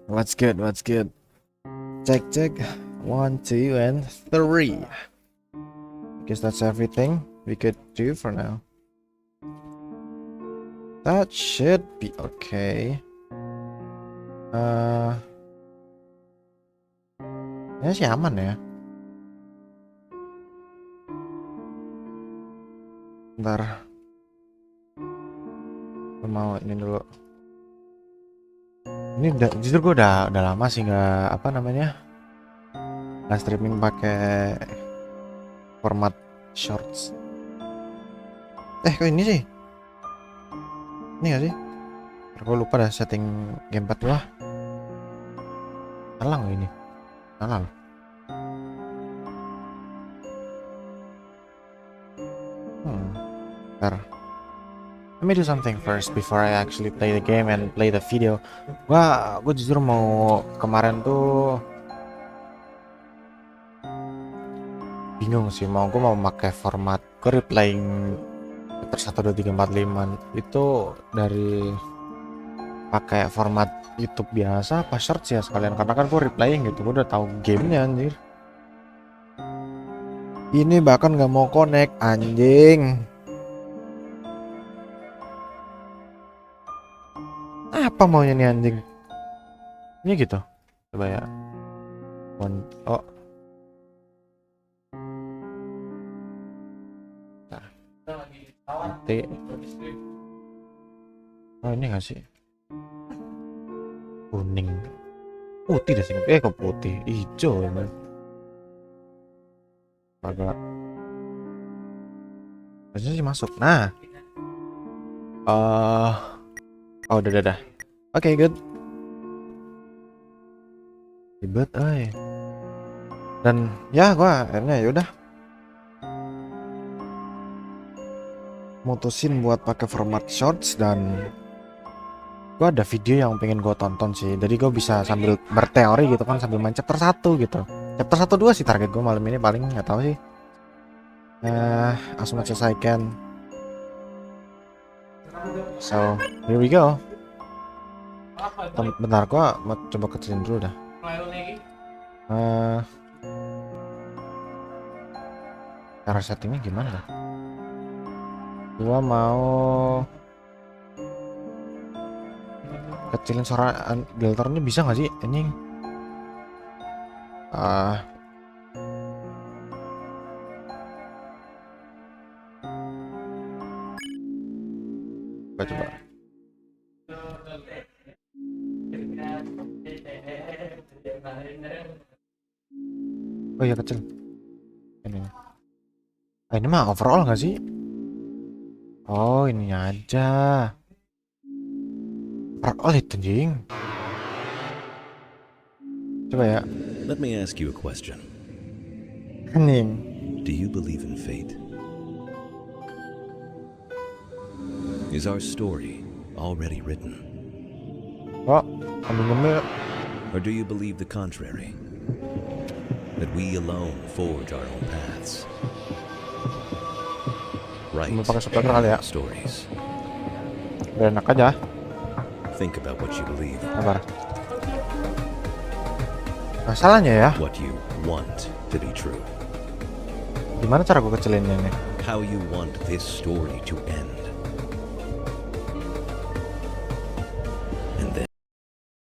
What's good? What's good? Check, check. 1, 2, and 3. Guess that's everything we could do for now. That should be okay. Ya sih aman ya. Bentar. Gue mau ini dulu. Ini jujur gue udah lama sih nggak nggak streaming pakai format shorts. Kok ini sih? Ini nggak sih? Gue lupa dah setting gamepad gue. Salah nggak ini? Salah loh. Bentar. Let me do something first before I actually play the game and play the video. Gue jujur mau kemarin tuh bingung sih, gue mau pakai format gue replaying chapter 1, 2, 3, 4, 5 itu dari pakai format YouTube biasa apa shorts ya sekalian, karena kan gue replaying gitu, gue udah tahu gamenya anjir. Ini bahkan nggak mau connect anjing. Apa maunya nih anjing? Ini gitu. Coba ya. Oh. Nanti. Oh ini nggak sih? Kuning. Putih deh sih. Kok putih? Hijau ini. Agak. Harusnya sih masuk. Nah. Oh udah. Oke, good. Ribet, Dan ya gua akhirnya yaudah mutusin buat pakai format shorts, dan gua ada video yang pengen gua tonton sih. Jadi gua bisa sambil berteori gitu kan, sambil main chapter 1 gitu. Chapter 1 2 sih target gua malam ini, paling nggak tahu sih. As much as I can. So, here we go. Bentar, gua mau coba kecilin dulu dah. Cara settingnya gimana dah? Gua mau kecilin suara Deltarune, bisa nggak sih anjing? Coba. Oh iya, kecil. Ini. Ini mah overall nggak sih? Oh ini aja. Overall itu anjing. Coba ya. Let me ask you a question. Anjing. Do you believe in fate? Is our story already written? Oh, ngemil. Or do you believe the contrary? That we alone forge our own paths? Write stories. Udah enak aja. Think about what you believe. Sabar. Masalahnya ya. What you want to be true. Gimana cara gue kecilinnya nih? How you want this story to end. And then.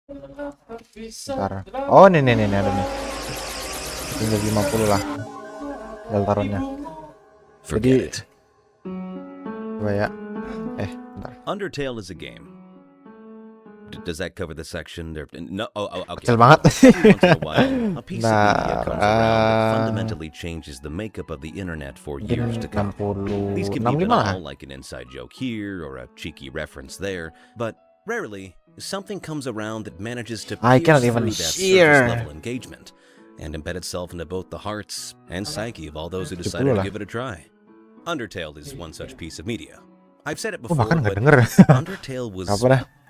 Bentar. Oh nih ada nih. Tinggal 50 lah Deltarune-nya. Forget it. Coba ya. Bentar. Undertale is a game. Does that cover the section there? No. Oh, okay. Kecil banget. Once in a while, a piece of media comes around that fundamentally changes the makeup of the internet for years to come. These can be banal, like an inside joke here or a cheeky reference there, but rarely something comes around that manages to pierce through that surface level engagement and embed itself into both the hearts and psyche of all those who decided to give it a try. Undertale is one such piece of media. I've said it before, but Undertale was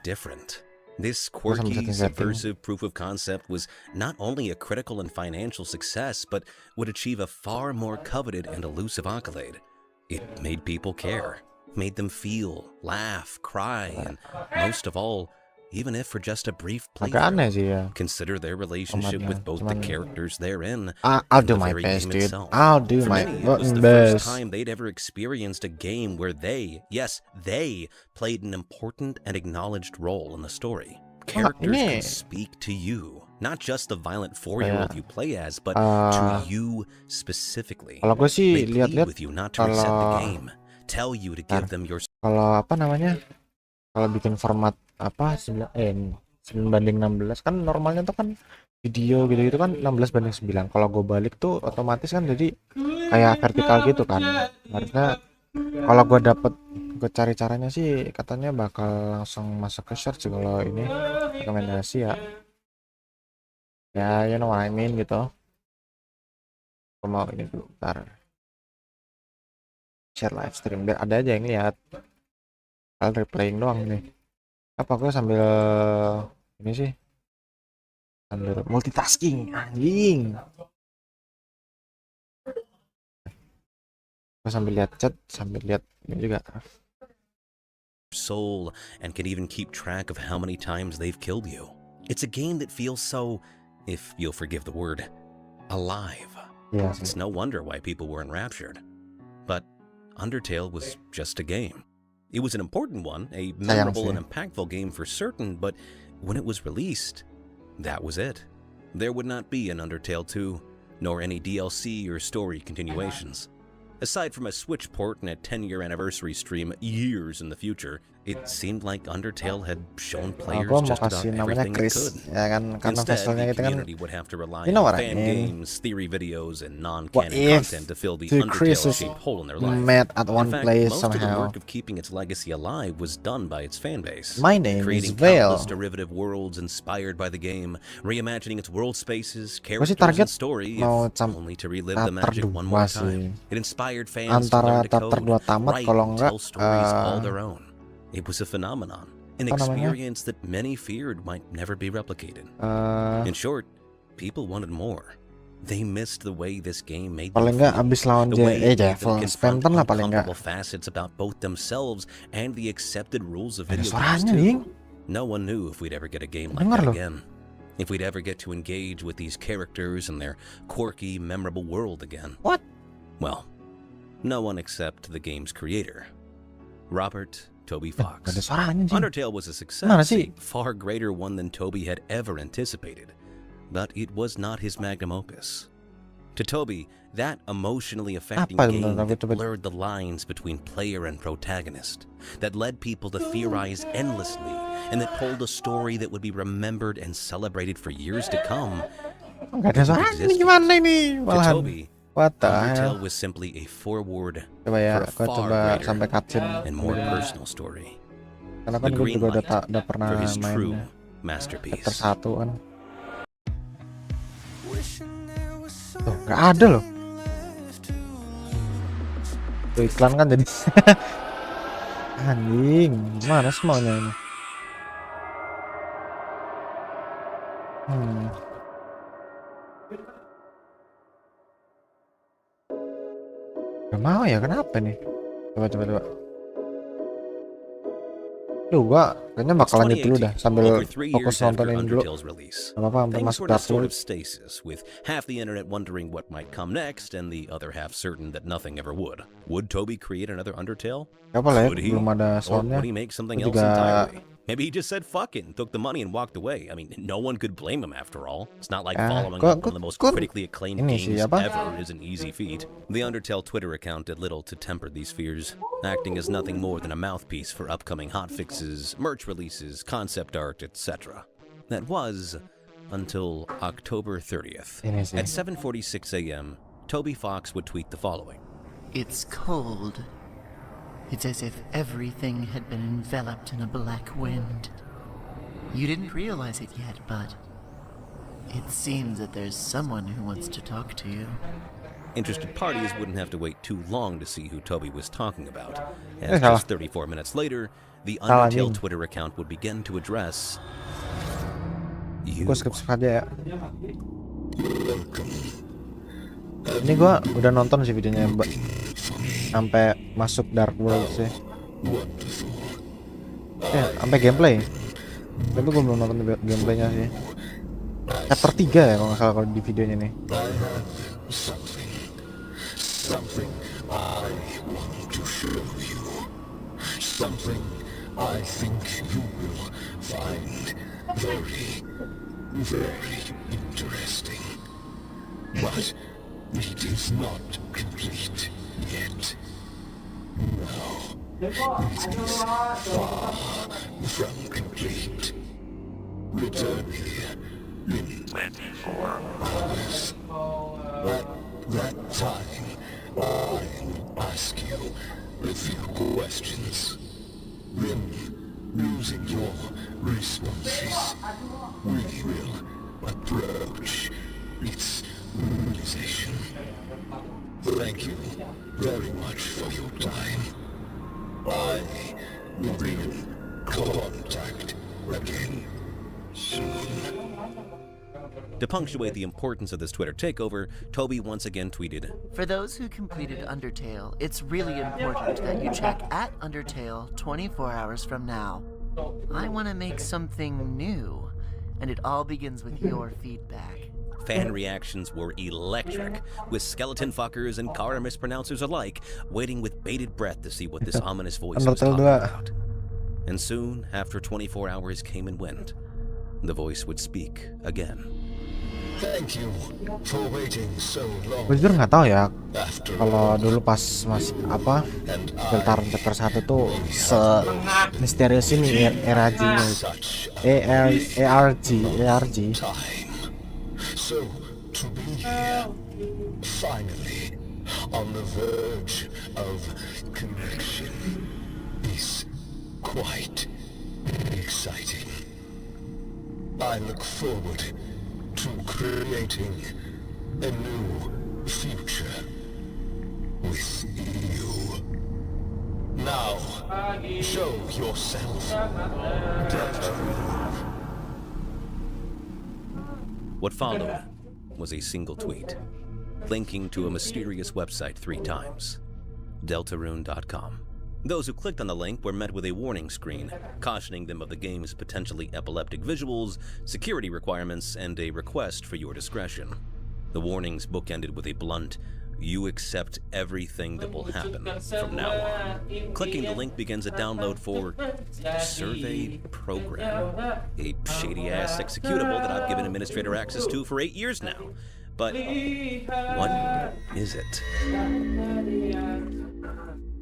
different. This quirky, subversive proof of concept was not only a critical and financial success, but would achieve a far more coveted and elusive accolade. It made people care. made them feel, laugh, cry, and most of all, even if for just a brief Agak aneh playthrough, sih ya consider their relationship formatnya. with both the Cuman characters therein I'll and do the my very best, game dude. itself. I'll do For my many, it was the best. first time they'd ever experienced a game where they, yes, they, played an important and acknowledged role in the story. Characters Ini could speak to you, not just the violent kayak 4-year-old you play as, but to you specifically. kalau gue sih They plead lihat-lihat with you not to reset the kalau game, tell you to give them your kalau apa namanya kalau bikin format apa 9:16 kan normalnya tuh kan video gitu-gitu kan 16:9. Kalau gue balik tuh otomatis kan jadi kayak vertikal gitu kan. Harusnya kalau gue dapet, gue cari caranya sih katanya bakal langsung masuk ke search kalau ini rekomendasi ya. Ya, you know what I mean gitu. Gue mau ini dulu, ntar share live stream biar ada aja yang lihat. Kalian replaying doang nih. Apa gue sambil ini sih? Sambil multitasking, anjing. Gue sambil lihat chat, sambil lihat ini juga. soul and can even keep track of how many times they've killed you. It's a game that feels so, if you'll forgive the word, alive. Iya It's sih. no wonder why people were enraptured. But Undertale was just a game. It was an important one, a memorable and impactful game for certain, but when it was released, that was it. There would not be an Undertale 2, nor any DLC or story continuations. Aside from a Switch port and a 10-year anniversary stream years in the future, it seemed like Undertale had shown players Gue mau just about kasih namanya everything it Chris could. ya kan, karena Instead, visualnya the gitu kan. community would have to rely You know on what I fan mean? games, theory videos, and What non-canon if content to fill the the Chris is Undertale-shaped hole in their life. met at In one fact, place most of the somehow? work of keeping its legacy alive was done by its fan base. My name is Creating Vale. countless derivative worlds inspired by the game, reimagining its world spaces, Gue sih characters, target and story, mau if only to relive the chapter magic one more 2 sih. time. It inspired fans to Antara learn to chapter code, 2 tamat write, kalau and enggak tell stories all their own. It was a phenomenon, an apa namanya? experience that many feared might never be replicated. Eh, In short, people wanted more. They missed the way this game made them paling enggak feel, abis lawan the way it made them Devil confront Spamton lah paling enggak. uncomfortable facets about both themselves and the accepted rules of Ada video games suaranya nih. too. No one knew if we'd ever get a game like Dengar that loh. again. If we'd ever get to engage with these characters and their quirky, memorable world again. What? Well, no one except the game's creator, Robert Toby Gak ada Fox. suaranya sih. Undertale was a Mana success, sih? a far greater one than Toby had ever anticipated, but it was not his magnum opus. To Toby, that emotionally affecting Apa game sebenarnya that Toby? blurred the lines between player and protagonist, that led people to theorize endlessly, and that told a story that would be remembered and celebrated for years to come. Gak ada suaranya nih, gimana ini? To Malahan. Toby, What the Undertale hell? was simply a forward Coba ya, for a gue far coba greater sampai cutscene. and more personal story. Karena The kan gue green juga light udah pernah for his main true chapter masterpiece. 1 kan. Tuh, gak ada loh. Tuh iklan kan jadi. Anjing, gimana semuanya ini? Gak mau ya, kenapa nih? Coba. Duh, gua kayaknya bakal lanjut dulu dah sambil over 3 fokus years after nontonin dulu. Undertale's release. Gak apa-apa sampai Things masuk were in a Dark sort Souls. of stasis, with half the internet wondering what might come next, and the other half certain that nothing ever would. Would Toby create another Undertale? Gak apa lah ya, Could he? belum ada Or soundnya. would he make something Itu else juga entirely? Maybe he just said fuck it and took the money and walked away. I mean, no one could blame him after all. It's not like following up one of the most critically acclaimed ini sih, games apa? ever is an easy feat. The Undertale Twitter account did little to temper these fears, acting as nothing more than a mouthpiece for upcoming hotfixes, merch releases, concept art, etc. That was until October 30th. Ini sih. At 7:46 a.m., Toby Fox would tweet the following. It's cold. It's as if everything had been enveloped in a black wind. You didn't realize it yet, but it seems that there's someone who wants to talk to you. Interested parties wouldn't have to wait too long to see who Toby was talking about, Eh, as salah. just 34 minutes later, the Salah Undertale nih. Twitter account would begin to address you. Gue skip aja ya. Ini gua udah nonton sih videonya, sampai masuk Dark World sih. Sampai gameplay. Tapi gue belum nonton gameplaynya sih. Chapter 3 ya kalau nggak salah kalau di videonya nih. Something I want to show you. Something I think you will find very, very interesting. But it is not complete yet. No, it is far from complete. Return here in 24 hours. At that time, I will ask you a few questions. Then, using your responses, we will approach its realization. Thank you very much for your time. I will be in contact again soon. To punctuate the importance of this Twitter takeover, Toby once again tweeted, For those who completed Undertale, it's really important that you check at Undertale 24 hours from now. I want to make something new, and it all begins with your feedback. Fan reactions were electric, with skeleton fuckers and car mispronouncers alike waiting with bated breath to see what this ominous voice was talking about. And soon, after 24 hours came and went, the voice would speak again. Thank you for waiting so long. Gue jujur nggak tahu ya kalau dulu pas masih apa Deltarune Preparing 1 tuh se misterius ini ARG-nya. ARG. So to be here, finally, on the verge of connection, is quite exciting. I look forward to creating a new future with you. Now, show yourself, Deltarune. What followed was a single tweet, linking to a mysterious website 3 times, Deltarune.com. Those who clicked on the link were met with a warning screen, cautioning them of the game's potentially epileptic visuals, security requirements, and a request for your discretion. The warnings bookended with a blunt, "You accept everything that will happen from now on." Clicking the link begins a download for Survey Program, a shady-ass executable that I've given administrator access to for 8 years now. But what is it?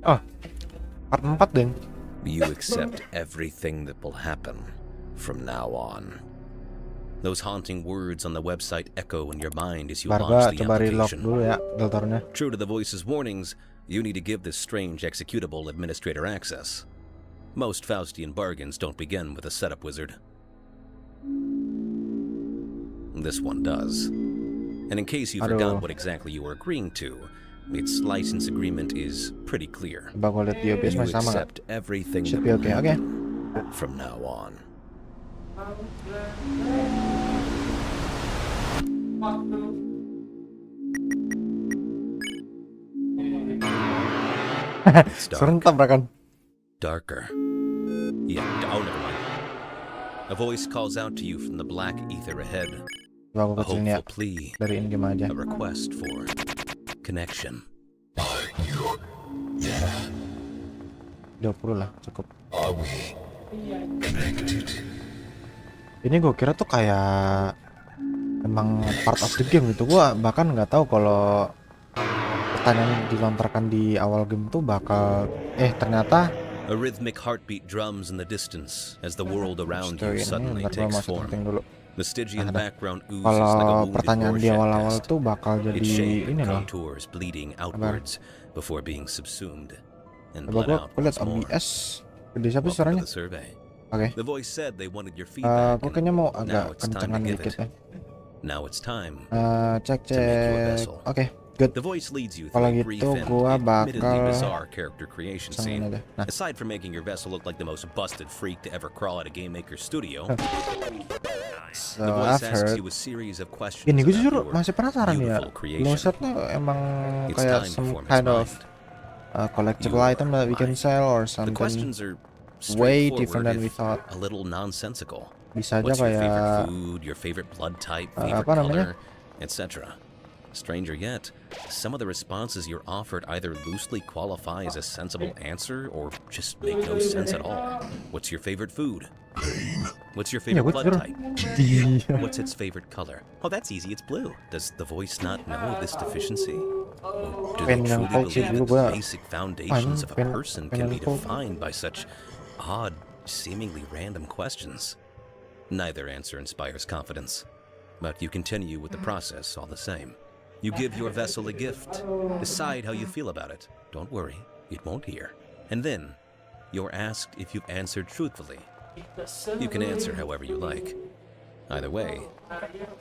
Oh, part 4 deng. You accept everything that will happen from now on. Those haunting words on the website echo in your mind as you launch the coba relock application. dulu ya Deltarune. True to the voice's warnings, you need to give this strange executable administrator access. Most Faustian bargains don't begin with a setup wizard. This one does. And in case you forgot what exactly you were agreeing to, its license agreement is pretty clear. Coba gue liat di OBS You masih sama nggak? accept everything Should be okay. Oke. from now on. It's Serem dark. tabrakan. Darker. Yeah, oh, never mind. A voice calls out to you from the black ether ahead. Coba gue A kecilin ya hopeful plea, dari in game aja. a request for connection. Are you there? 20 lah cukup. Are we connected? Ini gue kira tuh kayak emang part of the game gitu. Gue bahkan nggak tahu kalau pertanyaan yang dilontarkan di awal game tuh bakal ternyata A rhythmic heartbeat drums in the distance as the world around you ini suddenly bentar gua takes masuk form. penting dulu. The Stygian background oozes Kalau like a wounded pertanyaan di Rorschach awal-awal test. tuh bakal jadi Its shape ini loh. contours bleeding outwards before being subsumed and Coba bled out gue liat once more. OBS. Gede siapa Welcome suaranya? to the survey. Oke. The voice said they wanted your feedback. Gue kayaknya mau and agak now it's time to kencengan give dikit it. ya. Now it's time. Cek. make you a vessel. Oke, good. The voice leads you Kalau through a gitu, brief and gua admittedly bakal bizarre character creation Samain scene. aja. Nah, Aside from making your vessel look like the most busted freak to ever crawl at a game maker's studio, so the I've voice asks heard. you a series of questions Ini gue about jujur your masih penasaran ya. beautiful creation. Low setnya emang It's kayak time to some form its kind of mind. collectible item that we can sell or The something questions are way straightforward, different than we if thought. a little nonsensical. Bisa aja What's your favorite kayak food, your favorite blood type, favorite apa namanya? color, etc. Stranger yet, some of the responses you're offered either loosely qualify as a sensible answer or just make no sense at all. What's your favorite food? What's your Yeah, favorite what's blood your- type? What's its favorite color? Oh, that's easy, it's blue. Does the voice not know of this deficiency? Or do they Pen yang truly kecil believe dulu that gua- the basic foundations of a pen- person pen can be yang full. defined by such odd, seemingly random questions? Neither answer inspires confidence, but you continue with the process all the same. You give your vessel a gift, decide how you feel about it. Don't worry, it won't hear. And then, you're asked if you've answered truthfully. You can answer however you like. Either way,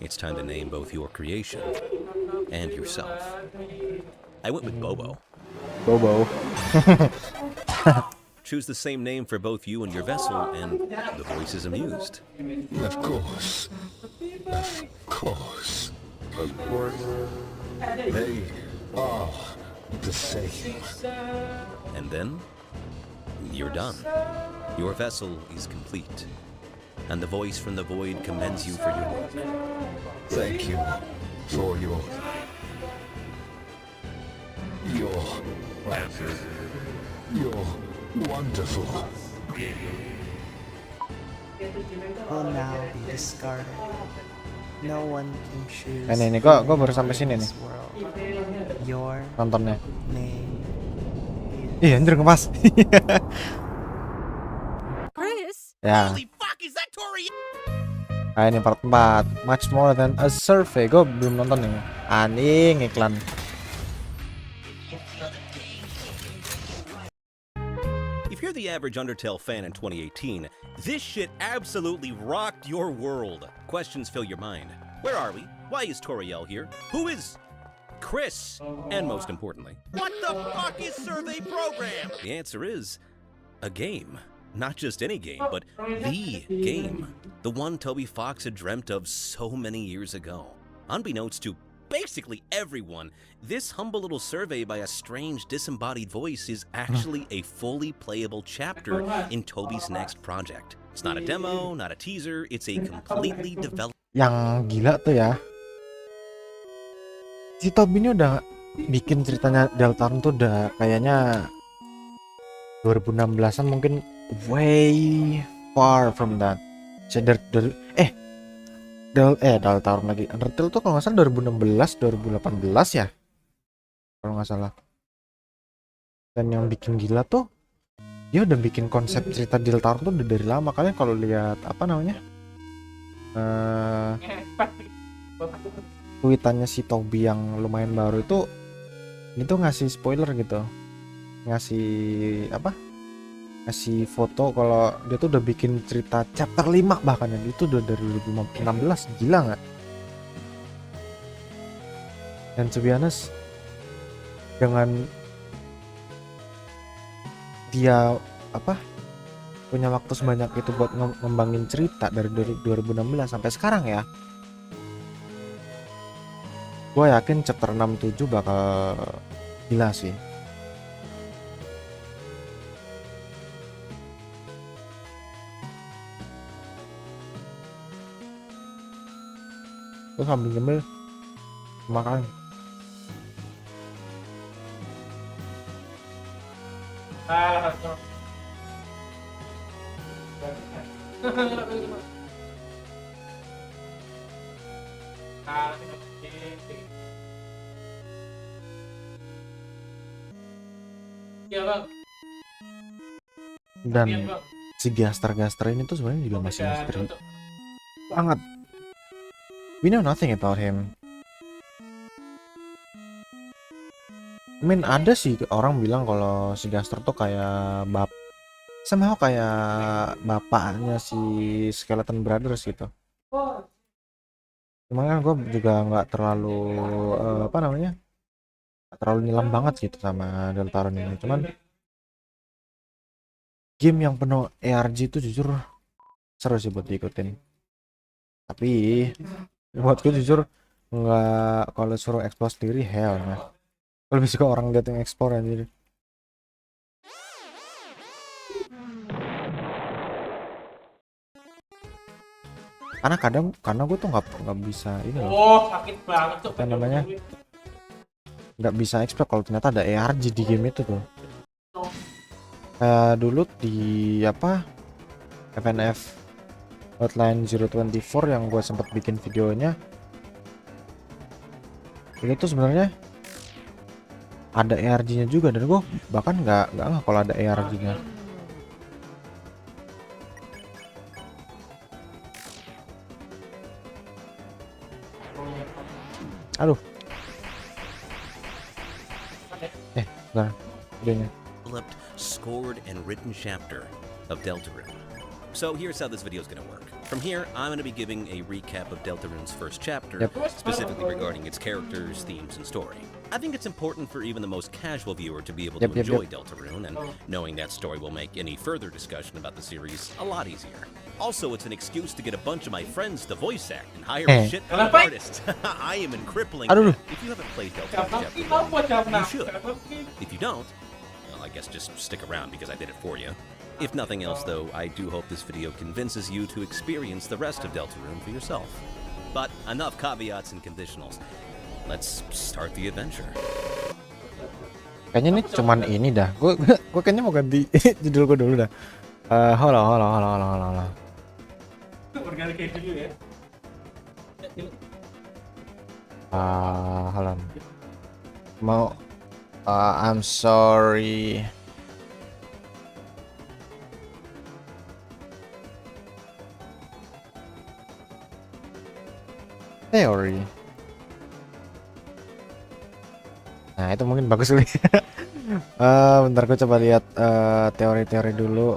it's time to name both your creation and yourself. I went with Bobo. Bobo. Choose the same name for both you and your vessel, and the voice is amused. Of course. Of course. Of course. They are the same. And then, you're done. Your vessel is complete, and the voice from the void commends you for your work. Thank you for your wonderful. Will now be discarded. No one can choose. Ini gua baru sampai sini nih this world. Your nontonnya. name Iya, anjir ngepas. Chris? Ya. Nah, ini part 4. Much more than a survey. Gue belum nonton nih. Anjing iklan. If you're the average Undertale fan in 2018, this shit absolutely rocked your world. Questions fill your mind. Where are we? Why is Toriel here? Who is Chris? And most importantly, what the fuck is Survey Program? The answer is a game. Not just any game, but the game. The one Toby Fox had dreamt of so many years ago. Unbeknownst to basically everyone, this humble little survey by a strange disembodied voice is actually a fully playable chapter in Toby's next project. It's not a demo, not a teaser, it's a completely developed... Yang gila tuh ya, si Toby ini udah bikin ceritanya Deltarune tuh udah kayaknya 2016an, mungkin way far from that. Deltarune lagi. Undertale tuh kalau nggak salah 2016 2018 ya, kalau nggak salah. Dan yang bikin gila tuh dia udah bikin konsep cerita Deltarune tuh udah dari lama. Kalian kalau lihat apa namanya tweetannya si Toby yang lumayan baru itu ngasih spoiler gitu, ngasih foto kalau dia tuh udah bikin cerita chapter 5 bahkan, yang itu udah dari 2016. Gila nggak? Dan to be honest, dengan dia punya waktu sebanyak itu buat ngembangin cerita dari 2016 sampai sekarang ya, gue yakin chapter 6-7 bakal gila sih. Gue sambil ngemil makan. Dan si Gaster ini tuh sebenarnya juga masih misteri banget. We know nothing about him. I mean, ada sih orang bilang kalau si Gaster tuh kayak kayak bapaknya si Skeleton Brothers gitu. Cuman kan gue juga nggak terlalu nggak terlalu nyelam banget gitu sama Deltarune ini. Cuman game yang penuh ARG itu jujur seru sih buat diikutin. Tapi buat gue jujur nggak, kalau suruh explore sendiri hell nah. Lebih suka orang lihat yang explore aja. karena gue tuh nggak bisa ini loh. Oh, sakit banget tuh. Apa namanya? Nggak bisa expect kalau ternyata ada ARG di game itu tuh. Dulu di apa FNF Hotline 024 yang gue sempat bikin videonya, ini tuh sebenarnya ada ARG-nya juga, dan gue bahkan nggak kalau ada ARG-nya. Aduh. Bentar. Videonya. Scored and written chapter of Deltarune. So here's how this video is going to work. From here, I'm going to be giving a recap of Deltarune's first chapter, specifically regarding its characters, themes, and story. I think it's important for even the most casual viewer to be able to enjoy Deltarune, and knowing that story will make any further discussion about the series a lot easier. Also, it's an excuse to get a bunch of my friends to voice act and hire a shit ton of artists. I am in crippling debt. If you haven't played Deltarune chapter 1, you should. If you don't, well, I guess just stick around because I did it for you. If nothing else, though, I do hope this video convinces you to experience the rest of Deltarune for yourself. But enough caveats and conditionals. Let's start the adventure. Kayaknya ini cuman ini dah. Gue kayaknya mau ganti judul gue dulu dah. Halo. Berganti kayak dulu ya. Halo. Mau I'm sorry. Theory. Nah, itu mungkin bagus kali. Bentar gue coba lihat teori-teori dulu.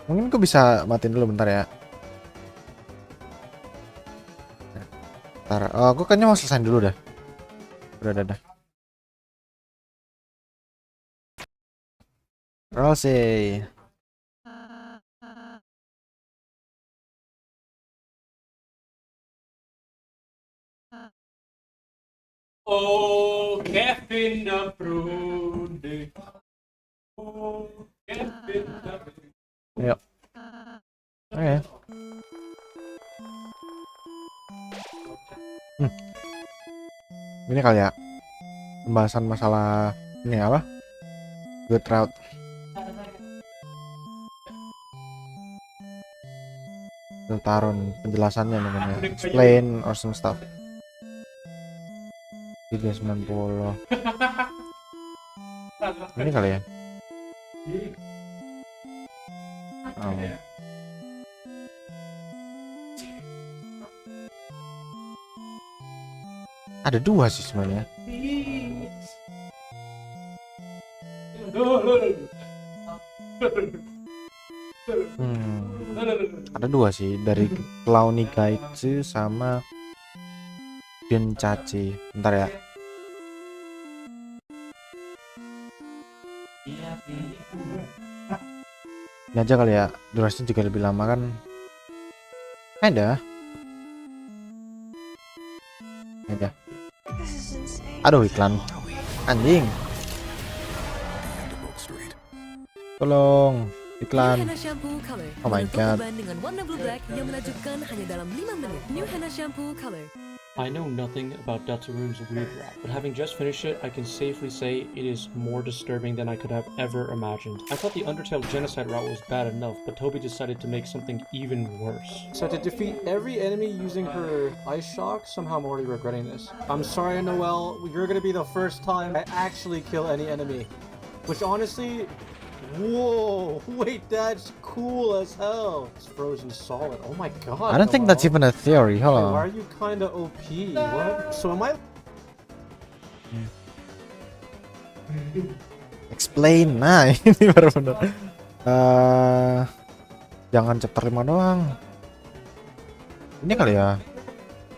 Mungkin gue bisa matiin dulu bentar ya. Bentar, gue kayaknya mau selesain dulu dah. Udah. Rosie. Oh, Kevin the Prune. Oh, Kevin the Prune. Yuk. Oke. Ini kali ya pembahasan masalah ini apa? Good route. Deltarune penjelasannya mungkin ya. Explain or some stuff. 390. Ini kali ya. Ada dua sih sebenarnya. Ada dua sih, dari Clowny Gaitsu sama Genchachi. Bentar ya. Ini aja kali ya, durasinya juga lebih lama kan. Ada. Aduh, iklan. Anjing. Tolong, iklan. Oh my god. Dengan warna blue black yang menakjubkan hanya dalam 5 menit. New Henna Shampoo Color. I know nothing about Deltarune's weird rap, but having just finished it, I can safely say it is more disturbing than I could have ever imagined. I thought the Undertale genocide route was bad enough, but Toby decided to make something even worse. So to defeat every enemy using her ice shock, somehow I'm already regretting this. I'm sorry, Noelle, you're gonna be the first time I actually kill any enemy. Which honestly, whoa, wait, that's cool as hell. It's frozen solid. Oh my god. I don't think that's even a theory. Hold on. Why are you kinda OP? What? So am I? Explain. Nah, ini baru bener. Jangan chapter 5 doang. Ini kali ya.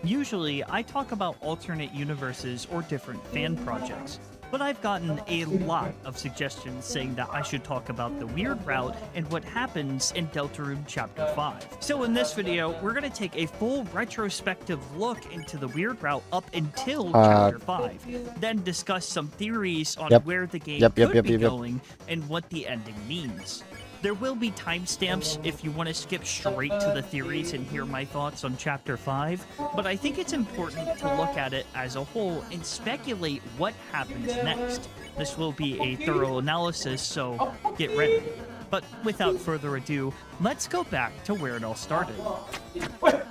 Usually, I talk about alternate universes or different fan projects, but I've gotten a lot of suggestions saying that I should talk about the weird route and what happens in Deltarune Chapter 5. So in this video, we're going to take a full retrospective look into the weird route up until Chapter 5, then discuss some theories on where the game could be going and what the ending means. There will be timestamps if you want to skip straight to the theories and hear my thoughts on Chapter 5, but I think it's important to look at it as a whole and speculate what happens next. This will be a thorough analysis, so get ready. But without further ado, let's go back to where it all started. Wait!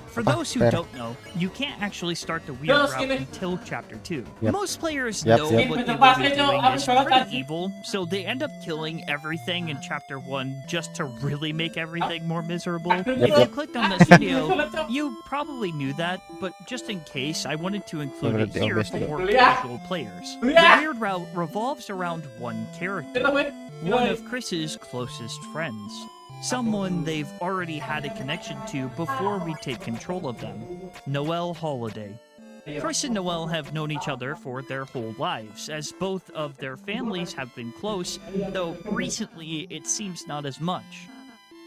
For those who don't know, you can't actually start the weird route until Chapter 2. Most players know what they will be doing is pretty evil, so they end up killing everything in Chapter 1 just to really make everything more miserable. If you clicked on this video, you probably knew that, but just in case, I wanted to include it here for more casual players. The weird route revolves around one character, one of Chris's closest friends. Someone they've already had a connection to before we take control of them. Noelle Holiday. Chris and Noelle have known each other for their whole lives, as both of their families have been close, though recently it seems not as much.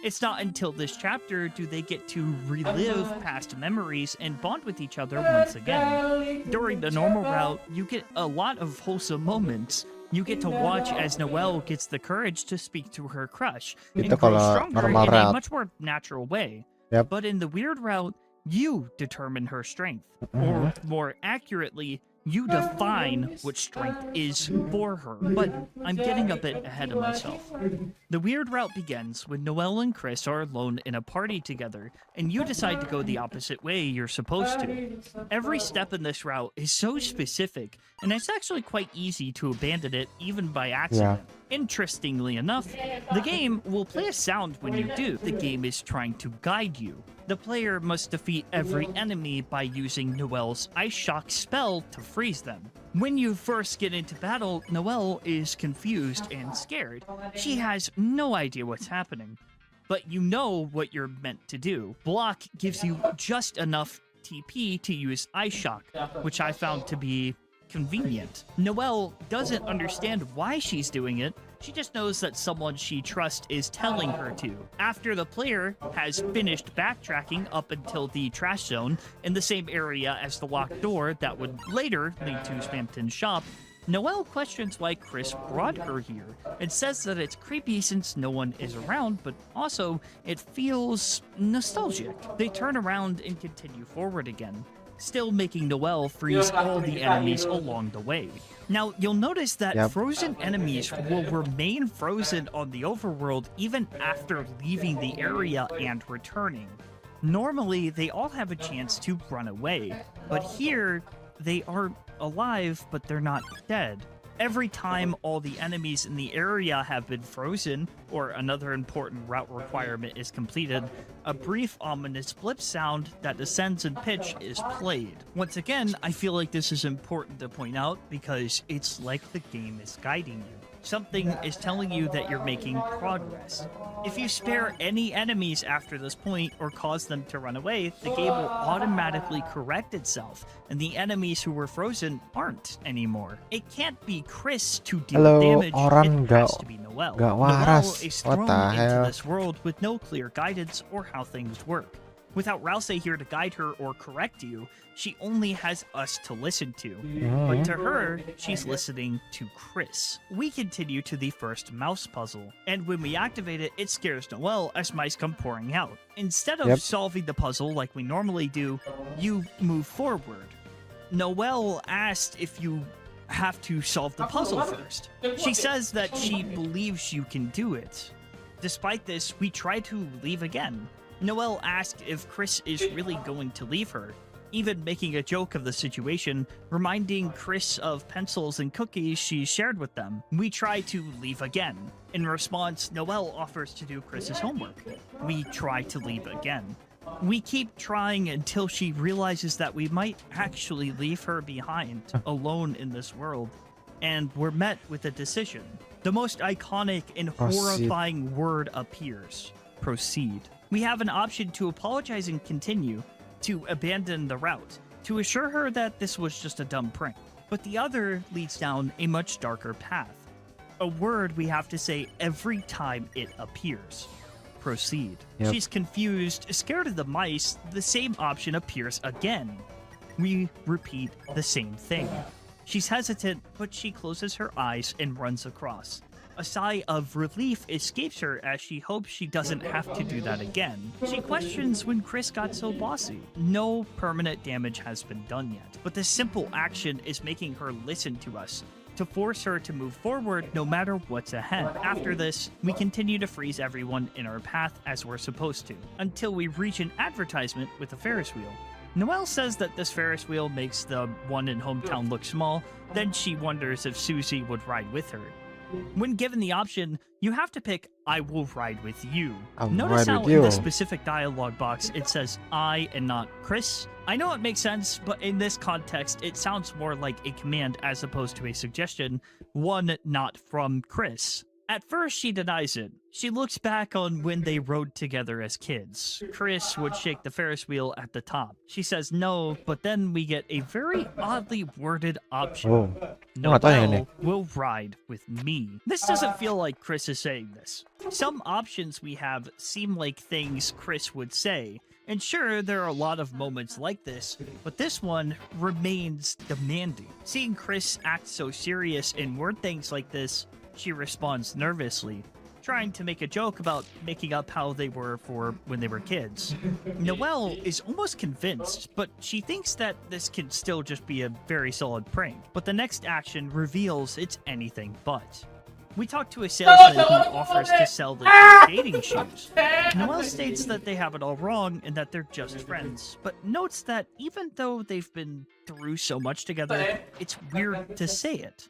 It's not until this chapter do they get to relive past memories and bond with each other once again. During the normal route, you get a lot of wholesome moments. You get to watch as Noelle gets the courage to speak to her crush and grow stronger in a much more natural way. But in the weird route, you determine her strength. Or more accurately, you define what strength is for her. But I'm getting a bit ahead of myself. The weird route begins when Noelle and Chris are alone in a party together, and you decide to go the opposite way you're supposed to. Every step in this route is so specific, and it's actually quite easy to abandon it even by accident. Interestingly enough, the game will play a sound when you do. The game is trying to guide you. The player must defeat every enemy by using Noelle's Ice Shock spell to freeze them. When you first get into battle, Noelle is confused and scared. She has no idea what's happening. But you know what you're meant to do. Block gives you just enough TP to use Ice Shock, which I found to be convenient. Noelle doesn't understand why she's doing it. She just knows that someone she trusts is telling her to. After the player has finished backtracking up until the trash zone in the same area as the locked door that would later lead to Spamton's shop, Noelle questions why Chris brought her here and says that it's creepy since no one is around, but also it feels nostalgic. They turn around and continue forward again, still making Noelle freeze all the enemies along the way. Now, you'll notice that frozen enemies will remain frozen on the overworld even after leaving the area and returning. Normally, they all have a chance to run away, but here, they are alive, but they're not dead. Every time all the enemies in the area have been frozen, or another important route requirement is completed, a brief ominous blip sound that descends in pitch is played. Once again, I feel like this is important to point out because it's like the game is guiding you. Something is telling you that you're making progress. If you spare any enemies after this point or cause them to run away, the game will automatically correct itself, and the enemies who were frozen aren't anymore. It can't be Chris to deal damage, it has to be Noelle. Noelle is thrown into this world with no clear guidance or how things work. Without Rouse here to guide her or correct you, she only has us to listen to. But to her, she's listening to Chris. We continue to the first mouse puzzle, and when we activate it, it scares Noelle as mice come pouring out. Instead of solving the puzzle like we normally do, you move forward. Noelle asked if you have to solve the puzzle first. She says that she believes you can do it. Despite this, we try to leave again. Noelle asked if Chris is really going to leave her, even making a joke of the situation, reminding Chris of pencils and cookies she shared with them. We try to leave again. In response, Noelle offers to do Chris's homework. We try to leave again. We keep trying until she realizes that we might actually leave her behind, alone in this world, and we're met with a decision. The most iconic and horrifying word appears: proceed. We have an option to apologize and continue, to abandon the route, to assure her that this was just a dumb prank. But the other leads down a much darker path. A word we have to say every time it appears: proceed. She's confused, scared of the mice, the same option appears again. We repeat the same thing. She's hesitant, but she closes her eyes and runs across. A sigh of relief escapes her as she hopes she doesn't have to do that again. She questions when Chris got so bossy. No permanent damage has been done yet, but this simple action is making her listen to us, to force her to move forward no matter what's ahead. After this, we continue to freeze everyone in our path as we're supposed to, until we reach an advertisement with a Ferris wheel. Noelle says that this Ferris wheel makes the one in hometown look small, then she wonders if Susie would ride with her. When given the option, you have to pick I will ride with you. Notice how in the specific dialogue box it says I and not Chris. I know it makes sense, but in this context, it sounds more like a command as opposed to a suggestion, one not from Chris. At first, she denies it. She looks back on when they rode together as kids. Chris would shake the Ferris wheel at the top. She says no, but then we get a very oddly worded option. Noelle will ride with me. This doesn't feel like Chris is saying this. Some options we have seem like things Chris would say. And sure, there are a lot of moments like this, but this one remains demanding. Seeing Chris act so serious and word things like this, she responds nervously, trying to make a joke about making up how they were for when they were kids. Noelle is almost convinced, but she thinks that this can still just be a very solid prank. But the next action reveals it's anything but. We talk to a salesman who offers to sell the two dating shoes. Noelle states that they have it all wrong and that they're just friends, but notes that even though they've been through so much together, it's weird to say it.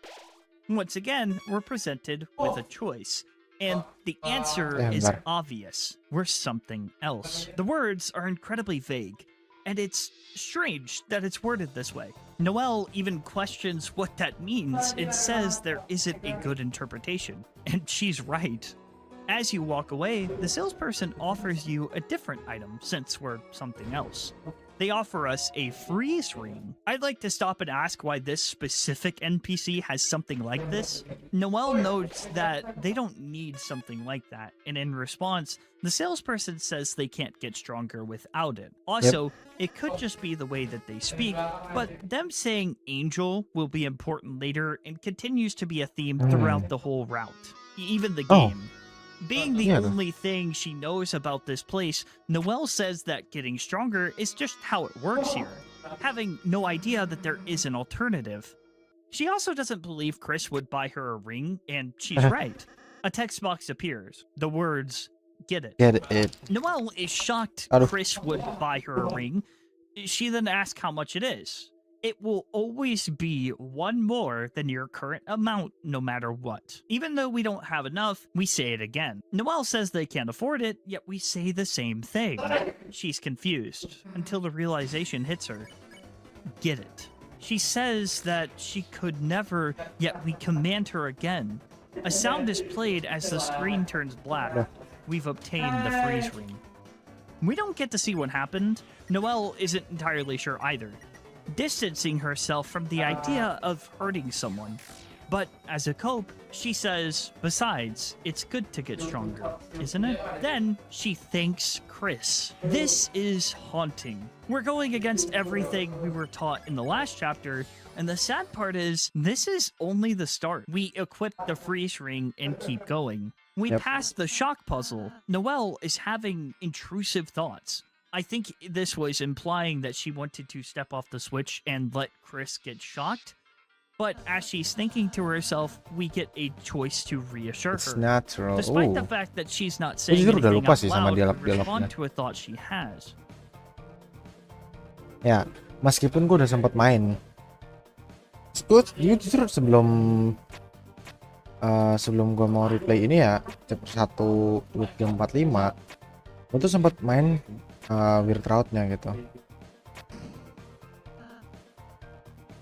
Once again, we're presented with a choice, and the answer is obvious. We're something else. The words are incredibly vague, and it's strange that it's worded this way. Noelle even questions what that means and says there isn't a good interpretation, and she's right. As you walk away, the salesperson offers you a different item since we're something else. They offer us a freeze ring. I'd like to stop and ask why this specific NPC has something like this. Noelle notes that they don't need something like that, and in response, the salesperson says they can't get stronger without it. Also, it could just be the way that they speak, but them saying angel will be important later and continues to be a theme throughout the whole route, even the game. Being the only thing she knows about this place, Noelle says that getting stronger is just how it works here, having no idea that there is an alternative. She also doesn't believe Chris would buy her a ring, and she's right. A text box appears. The words, "Get it." Get it. Noelle is shocked Chris would buy her a ring. She then asks how much it is. It will always be one more than your current amount no matter what. Even though we don't have enough, we say it again. Noelle says they can't afford it, yet we say the same thing. She's confused until the realization hits her. Get it. She says that she could never, yet we command her again. A sound is played as the screen turns black. We've obtained the freeze ring. We don't get to see what happened. Noelle isn't entirely sure either, distancing herself from the idea of hurting someone. But as a cope, she says, besides, it's good to get stronger, isn't it? Then she thanks Chris. This is haunting. We're going against everything we were taught in the last chapter, and the sad part is, this is only the start. We equip the freeze ring and keep going. We pass the shock puzzle. Noelle is having intrusive thoughts. I think this was implying that she wanted to step off the switch and let Chris get shocked. But as she's thinking to herself, we get a choice to reassure her. Natural. Despite the fact that she's not saying anything out loud, respond to a thought she has. Ya, meskipun gue udah sempat main, gue justru sebelum gue mau replay ini ya, chapter 1 loop game 45, gue tuh sempat main Weird Route-nya gitu.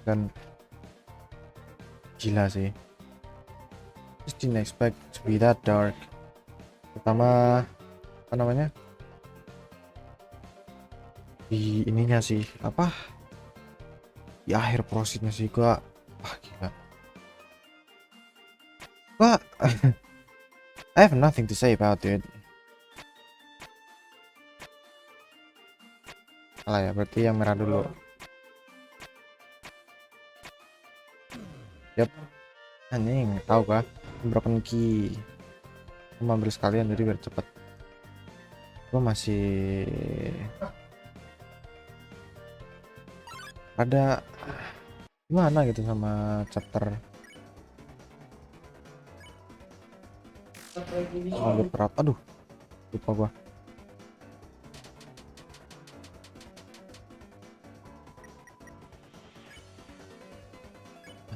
Dan gila sih. Just didn't expect to be that dark. Pertama, apa namanya? Di ininya sih, apa? Di akhir prosesnya sih gua, wah gila. Gua I have nothing to say about it. Salah ya, berarti yang merah dulu. Yap. Anjing, tahu kah? Broken key. Aku mau ambil sekalian jadi biar cepet. Gue masih ada gimana gitu sama chapter berat. Aduh, lupa gua.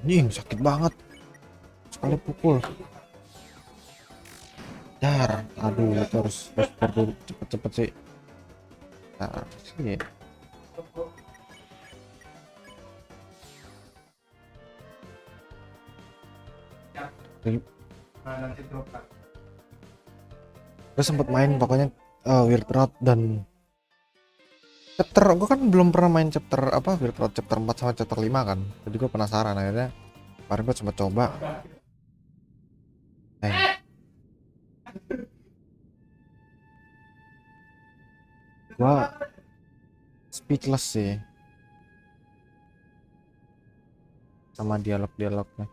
Anjing, sakit banget sekali pukul. Dar, aduh, terus cepet sih. Nah, sih. Gue sempet main pokoknya Weird Route dan chapter, gue kan belum pernah main chapter apa Weird Route chapter 4 sama chapter 5 kan, jadi gue penasaran akhirnya kemarin gue sempat coba. Gue speechless sih sama dialognya.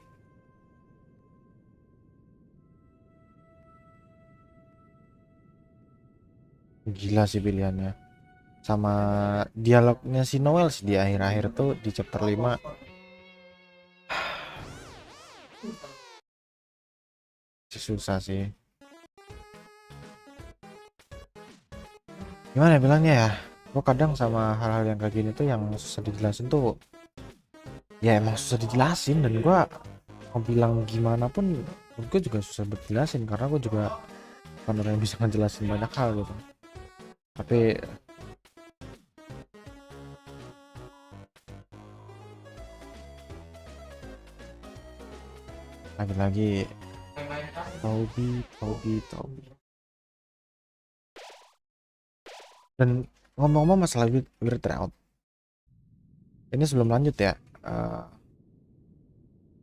Gila sih pilihannya, sama dialognya si Noel sih di akhir-akhir tuh di chapter 5. Susah sih, gimana bilangnya ya, gue kadang sama hal-hal yang kayak gini tuh yang susah dijelasin tuh ya emang susah dijelasin, dan gue mau bilang gimana pun gue juga susah berjelasin karena gue juga bukan orang yang bisa ngejelasin banyak hal gitu. Tapi lagi-lagi Toby. Dan ngomong-ngomong masalah Weird Route, ini sebelum lanjut ya,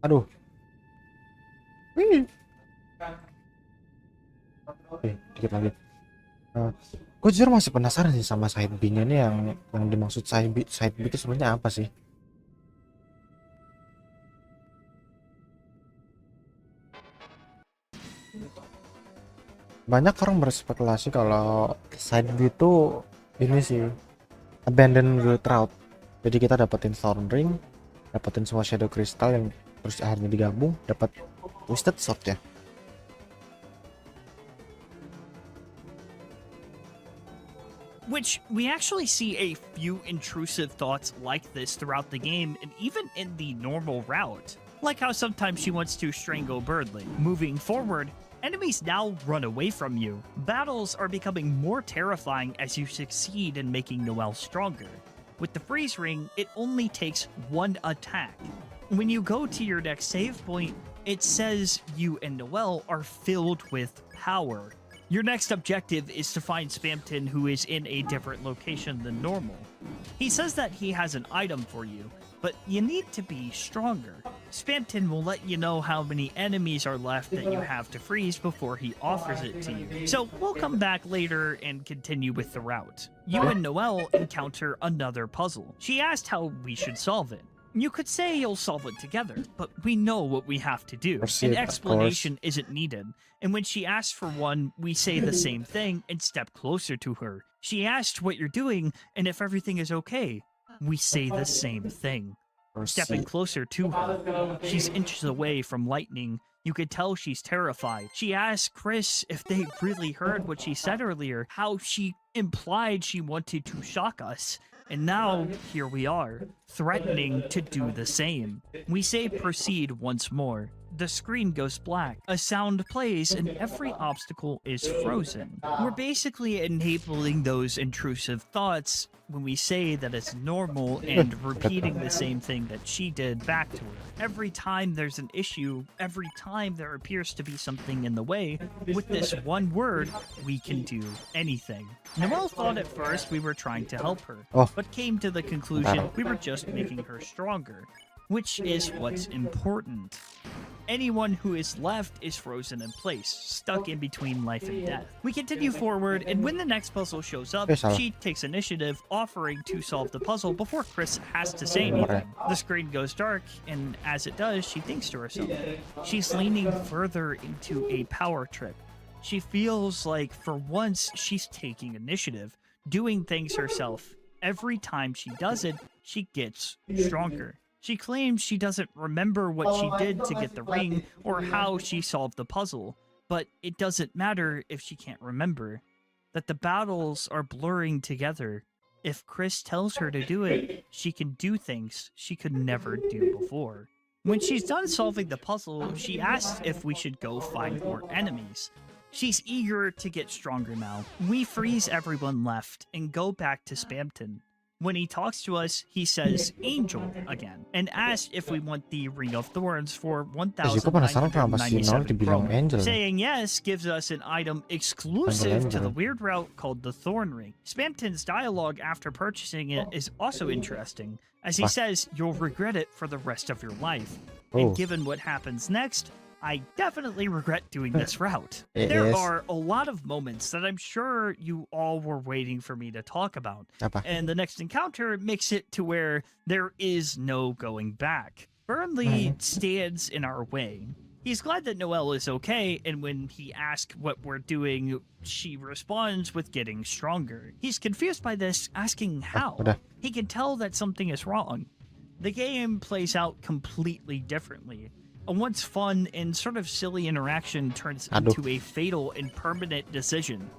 aduh, dikit lagi. Gue jujur masih penasaran sih sama side B-nya nih, yang dimaksud side B itu sebenarnya apa sih? Banyak orang berspekulasi kalau side B itu ini sih abandon Weird Route. Jadi kita dapetin Thorn Ring, dapetin semua Shadow Crystal yang terus akhirnya digabung dapat Twisted Sword ya. Which we actually see a few intrusive thoughts like this throughout the game, and even in the normal route. Like how sometimes she wants to strangle Birdly. Moving forward, enemies now run away from you. Battles are becoming more terrifying as you succeed in making Noelle stronger. With the freeze ring, it only takes one attack. When you go to your next save point, it says you and Noelle are filled with power. Your next objective is to find Spamton, who is in a different location than normal. He says that he has an item for you, but you need to be stronger. Spamton will let you know how many enemies are left that you have to freeze before he offers it to you. So we'll come back later and continue with the route. You and Noelle encounter another puzzle. She asked how we should solve it. You could say you'll solve it together, but we know what we have to do. An explanation isn't needed, and when she asks for one, we say the same thing and step closer to her. She asked what you're doing and if everything is okay. We say the same thing. Stepping closer to her. She's inches away from lightning. You could tell she's terrified. She asked Chris if they really heard what she said earlier, how she implied she wanted to shock us. And now, here we are, threatening to do the same. We say proceed once more. The screen goes black, a sound plays, and every obstacle is frozen. We're basically enabling those intrusive thoughts when we say that it's normal and repeating the same thing that she did back to her. Every time there's an issue, every time there appears to be something in the way, with this one word, we can do anything. Noelle thought at first we were trying to help her, but came to the conclusion we were just making her stronger. which is what's important. Anyone who is left is frozen in place, stuck in between life and death. We continue forward, and when the next puzzle shows up, she takes initiative, offering to solve the puzzle before Chris has to say anything. The screen goes dark, and as it does, she thinks to herself. She's leaning further into a power trip. She feels like, for once, she's taking initiative, doing things herself. Every time she does it, she gets stronger. She claims she doesn't remember what she did to get the ring or how she solved the puzzle, but it doesn't matter if she can't remember. That the battles are blurring together. If Chris tells her to do it, she can do things she could never do before. When she's done solving the puzzle, she asks if we should go find more enemies. She's eager to get stronger now. We freeze everyone left and go back to Spamton. When he talks to us, he says Angel again, and asks if we want the Ring of Thorns for 1,997 kroner. Saying yes gives us an item exclusive to the weird route called the Thorn Ring. Spamton's dialogue after purchasing it is also interesting, as he says you'll regret it for the rest of your life. And given what happens next, I definitely regret doing this route. There are a lot of moments that I'm sure you all were waiting for me to talk about. And the next encounter makes it to where there is no going back. Burnley stands in our way. He's glad that Noelle is okay, and when he asks what we're doing, she responds with getting stronger. He's confused by this, asking how. He can tell that something is wrong. The game plays out completely differently. A once fun and sort of silly interaction turns into a fatal and permanent decision.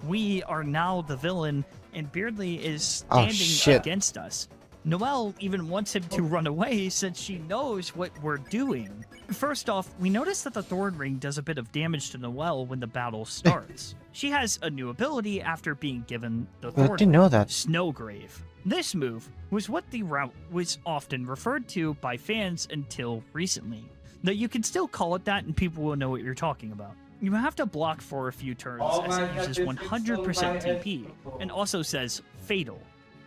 We are now the villain, and Beardley is standing against us. Noelle even wants him to run away since she knows what we're doing. First off, we notice that the Thorn Ring does a bit of damage to Noelle when the battle starts. She has a new ability after being given the Thorn Ring, Snowgrave. This move was what the route was often referred to by fans until recently. Though you can still call it that and people will know what you're talking about. You have to block for a few turns as it uses 100% TP and also says fatal.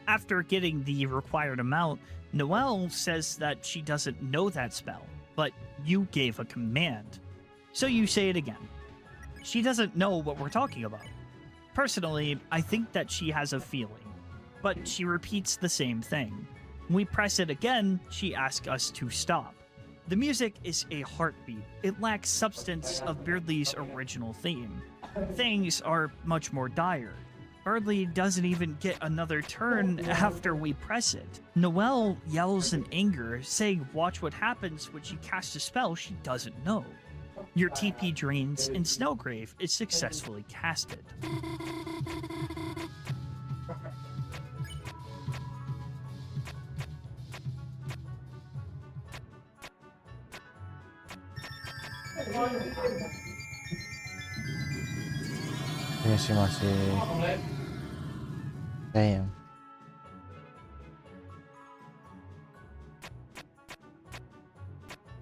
After getting the required amount, Noelle says that she doesn't know that spell, but you gave a command. So you say it again. She doesn't know what we're talking about. Personally, I think that she has a feeling, but she repeats the same thing. We press it again, she asks us to stop. The music is a heartbeat. It lacks substance of Beardley's original theme. Things are much more dire. Beardley doesn't even get another turn after we press it. Noelle yells in anger, saying watch what happens when she casts a spell she doesn't know. Your TP drains and Snowgrave is successfully casted. Ini sih masih damn.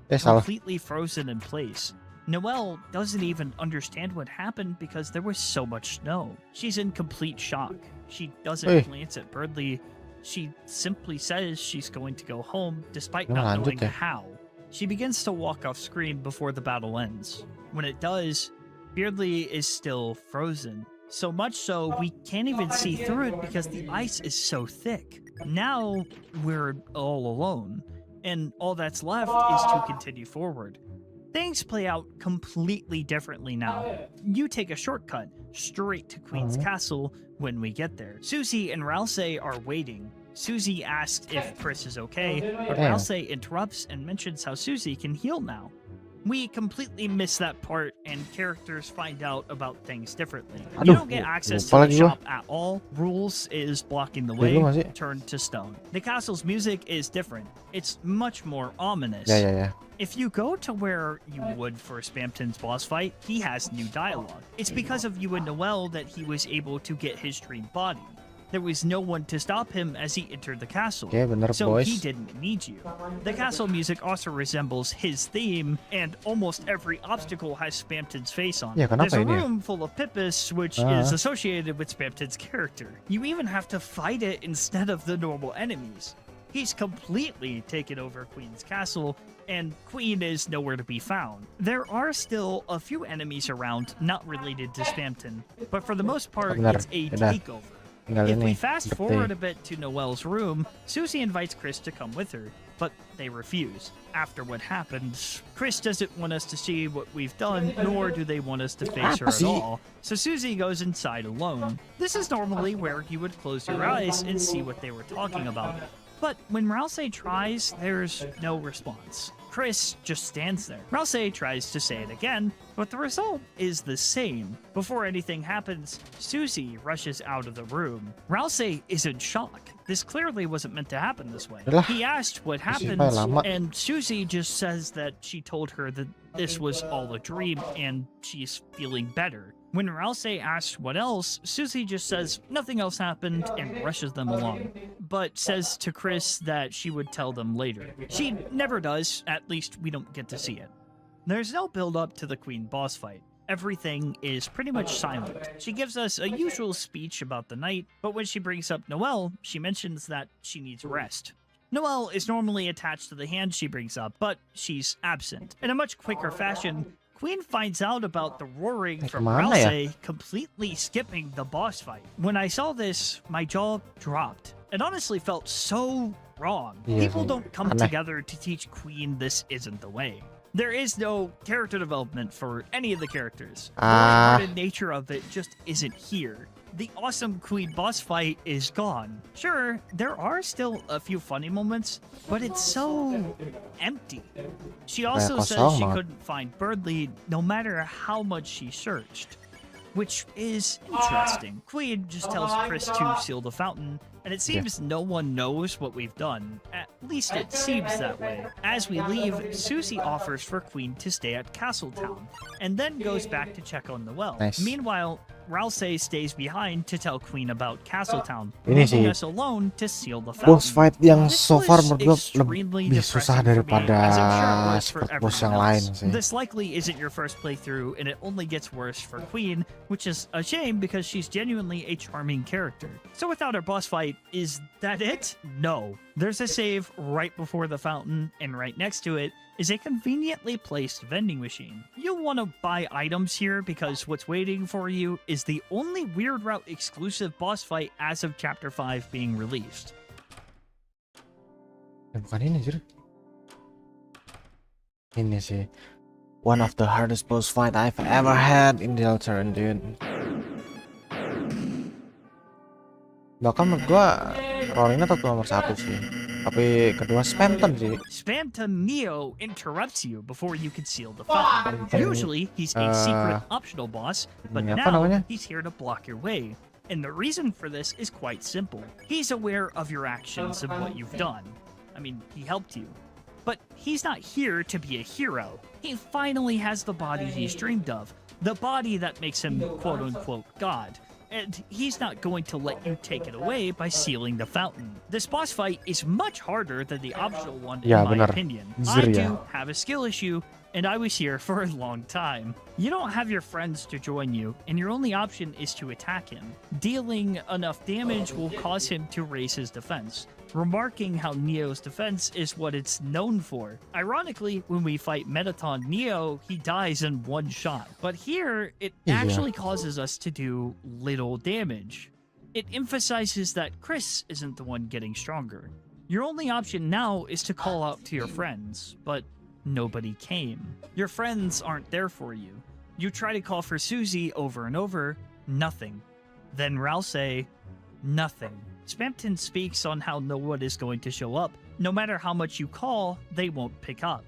Completely frozen in place. Noelle doesn't even understand what happened because there was so much snow. She's in complete shock. She doesn't glance at Beardley. She simply says she's going to go home despite not knowing how. She begins to walk off screen before the battle ends. When it does, Beardley is still frozen. So much so, we can't even see through it because the ice is so thick. Now, we're all alone, and all that's left is to continue forward. Things play out completely differently now. You take a shortcut straight to Queen's Castle when we get there. Susie and Ralsei are waiting. Susie asks if Chris is okay, but Ralsei interrupts and mentions how Susie can heal now. We completely miss that part, and characters find out about things differently. You don't get access to the shop at all. Rules is blocking the way, turned to stone. The castle's music is different. It's much more ominous. If you go to where you would for Spamton's boss fight, he has new dialogue. It's because of you and Noelle that he was able to get his dream body. There was no one to stop him as he entered the castle, so he didn't need you. The castle music also resembles his theme, and almost every obstacle has Spamton's face on it. There's a room full of Pippus, which is associated with Spamton's character. You even have to fight it instead of the normal enemies. He's completely taken over Queen's castle, and Queen is nowhere to be found. There are still a few enemies around not related to Spamton, but for the most part, Benar, it's a udah. takeover. Tinggal If we ini, fast birthday. forward a bit to Noelle's room, Susie invites Chris to come with her, but they refuse. After what happened, Chris doesn't want us to see what we've done, nor do they want us to face her at all. So Susie goes inside alone. This is normally where you would close your eyes and see what they were talking about. But when Rouse tries, there's no response. Chris just stands there. Rouse tries to say it again, but the result is the same. Before anything happens, Susie rushes out of the room. Rouse is in shock. This clearly wasn't meant to happen this way. Yalah, He asked what happened, lama. and Susie just says that she told her that this was all a dream and she's feeling better. When Rouse asks what else, Susie just says nothing else happened and rushes them along, but says to Chris that she would tell them later. She never does, at least we don't get to see it. There's no build up to the Queen boss fight. Everything is pretty much silent. She gives us a usual speech about the night, but when she brings up Noelle, she mentions that she needs rest. Noelle is normally attached to the hand she brings up, but she's absent. In a much quicker fashion, Queen finds out about the roaring from kemana ya? Rouse, completely skipping the boss fight. When I saw this, my jaw dropped. It honestly felt so wrong. Iya People sih, don't come aneh. together to teach Queen this isn't the way. There is no character development for any of the characters. The lighthearted nature of it just isn't here. The awesome Queen boss fight is gone. Sure, there are still a few funny moments, but it's so empty. She also says kosong she banget. couldn't find Birdly no matter how much she searched, which is interesting. Queen just tells Chris to seal the fountain, and it seems no one knows what we've done. At least it seems that way. As we leave, Susie offers for Queen to stay at Castletown, and then goes back to check on Noelle. Nice. Meanwhile, Rouse stays behind to tell Queen about Castletown, Ini leaving sih, us alone to seal the fountain. boss fight yang This so far was menurut gue extremely lebih susah depressing for me, daripada as I'm sure it was for spec boss yang everyone lain else. sih. This likely isn't your first playthrough, and it only gets worse for Queen, which is a shame because she's genuinely a charming character. So without her boss fight, is that it? No. There's a save right before the fountain, and right next to it is a conveniently placed vending machine. You'll want to buy items here because what's waiting for you is the only Weird Route exclusive boss fight as of Chapter 5 being released. Bukan ini jur. Ini sih one of the hardest boss fight I've ever had in Deltarune, dude. Bahkan menurut gua Rollingnya tetap nomor 1 sih. Tapi kedua Spamton sih. Spamton Neo interrupts you before you can seal the fountain. Usually, he's a secret optional boss, but ini apa now namanya? he's here to block your way. And the reason for this is quite simple. He's aware of your actions and what you've done. I mean, he helped you. But he's not here to be a hero. He finally has the body he's dreamed of. The body that makes him quote-unquote God. And he's not going to let you take it away by sealing the fountain. This boss fight is much harder than the optional one in Ya, my benar. opinion. Jujur I ya. do have a skill issue, and I was here for a long time. You don't have your friends to join you, and your only option is to attack him. Dealing enough damage will cause him to raise his defense, remarking how Neo's defense is what it's known for. Ironically, when we fight Metaton Neo, he dies in one shot. But here, it Yeah. actually causes us to do little damage. It emphasizes that Chris isn't the one getting stronger. Your only option now is to call out to your friends, but nobody came. Your friends aren't there for you. You try to call for Susie over and over, nothing. Then Rouse, nothing. Spamton speaks on how no one is going to show up. No matter how much you call, they won't pick up.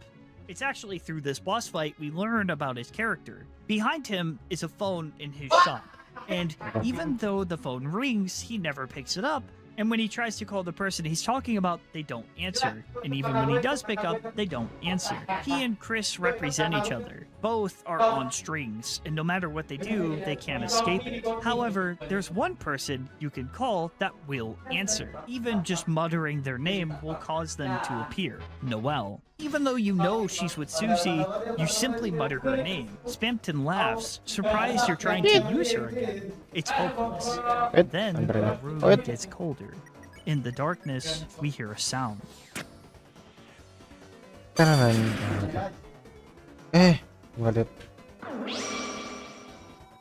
It's actually through this boss fight we learn about his character. Behind him is a phone in his shop. And even though the phone rings, he never picks it up. And when he tries to call the person he's talking about, they don't answer. And even when he does pick up, they don't answer. He and Chris represent each other. Both are on strings, and no matter what they do, they can't escape it. However, there's one person you can call that will answer. Even just muttering their name will cause them to appear. Noelle. Even though you know she's with Susie, you simply mutter her name. Spamton laughs, surprised you're trying to use her again. It's hopeless. Then the room gets colder. In the darkness, we hear a sound. Nggak lihat.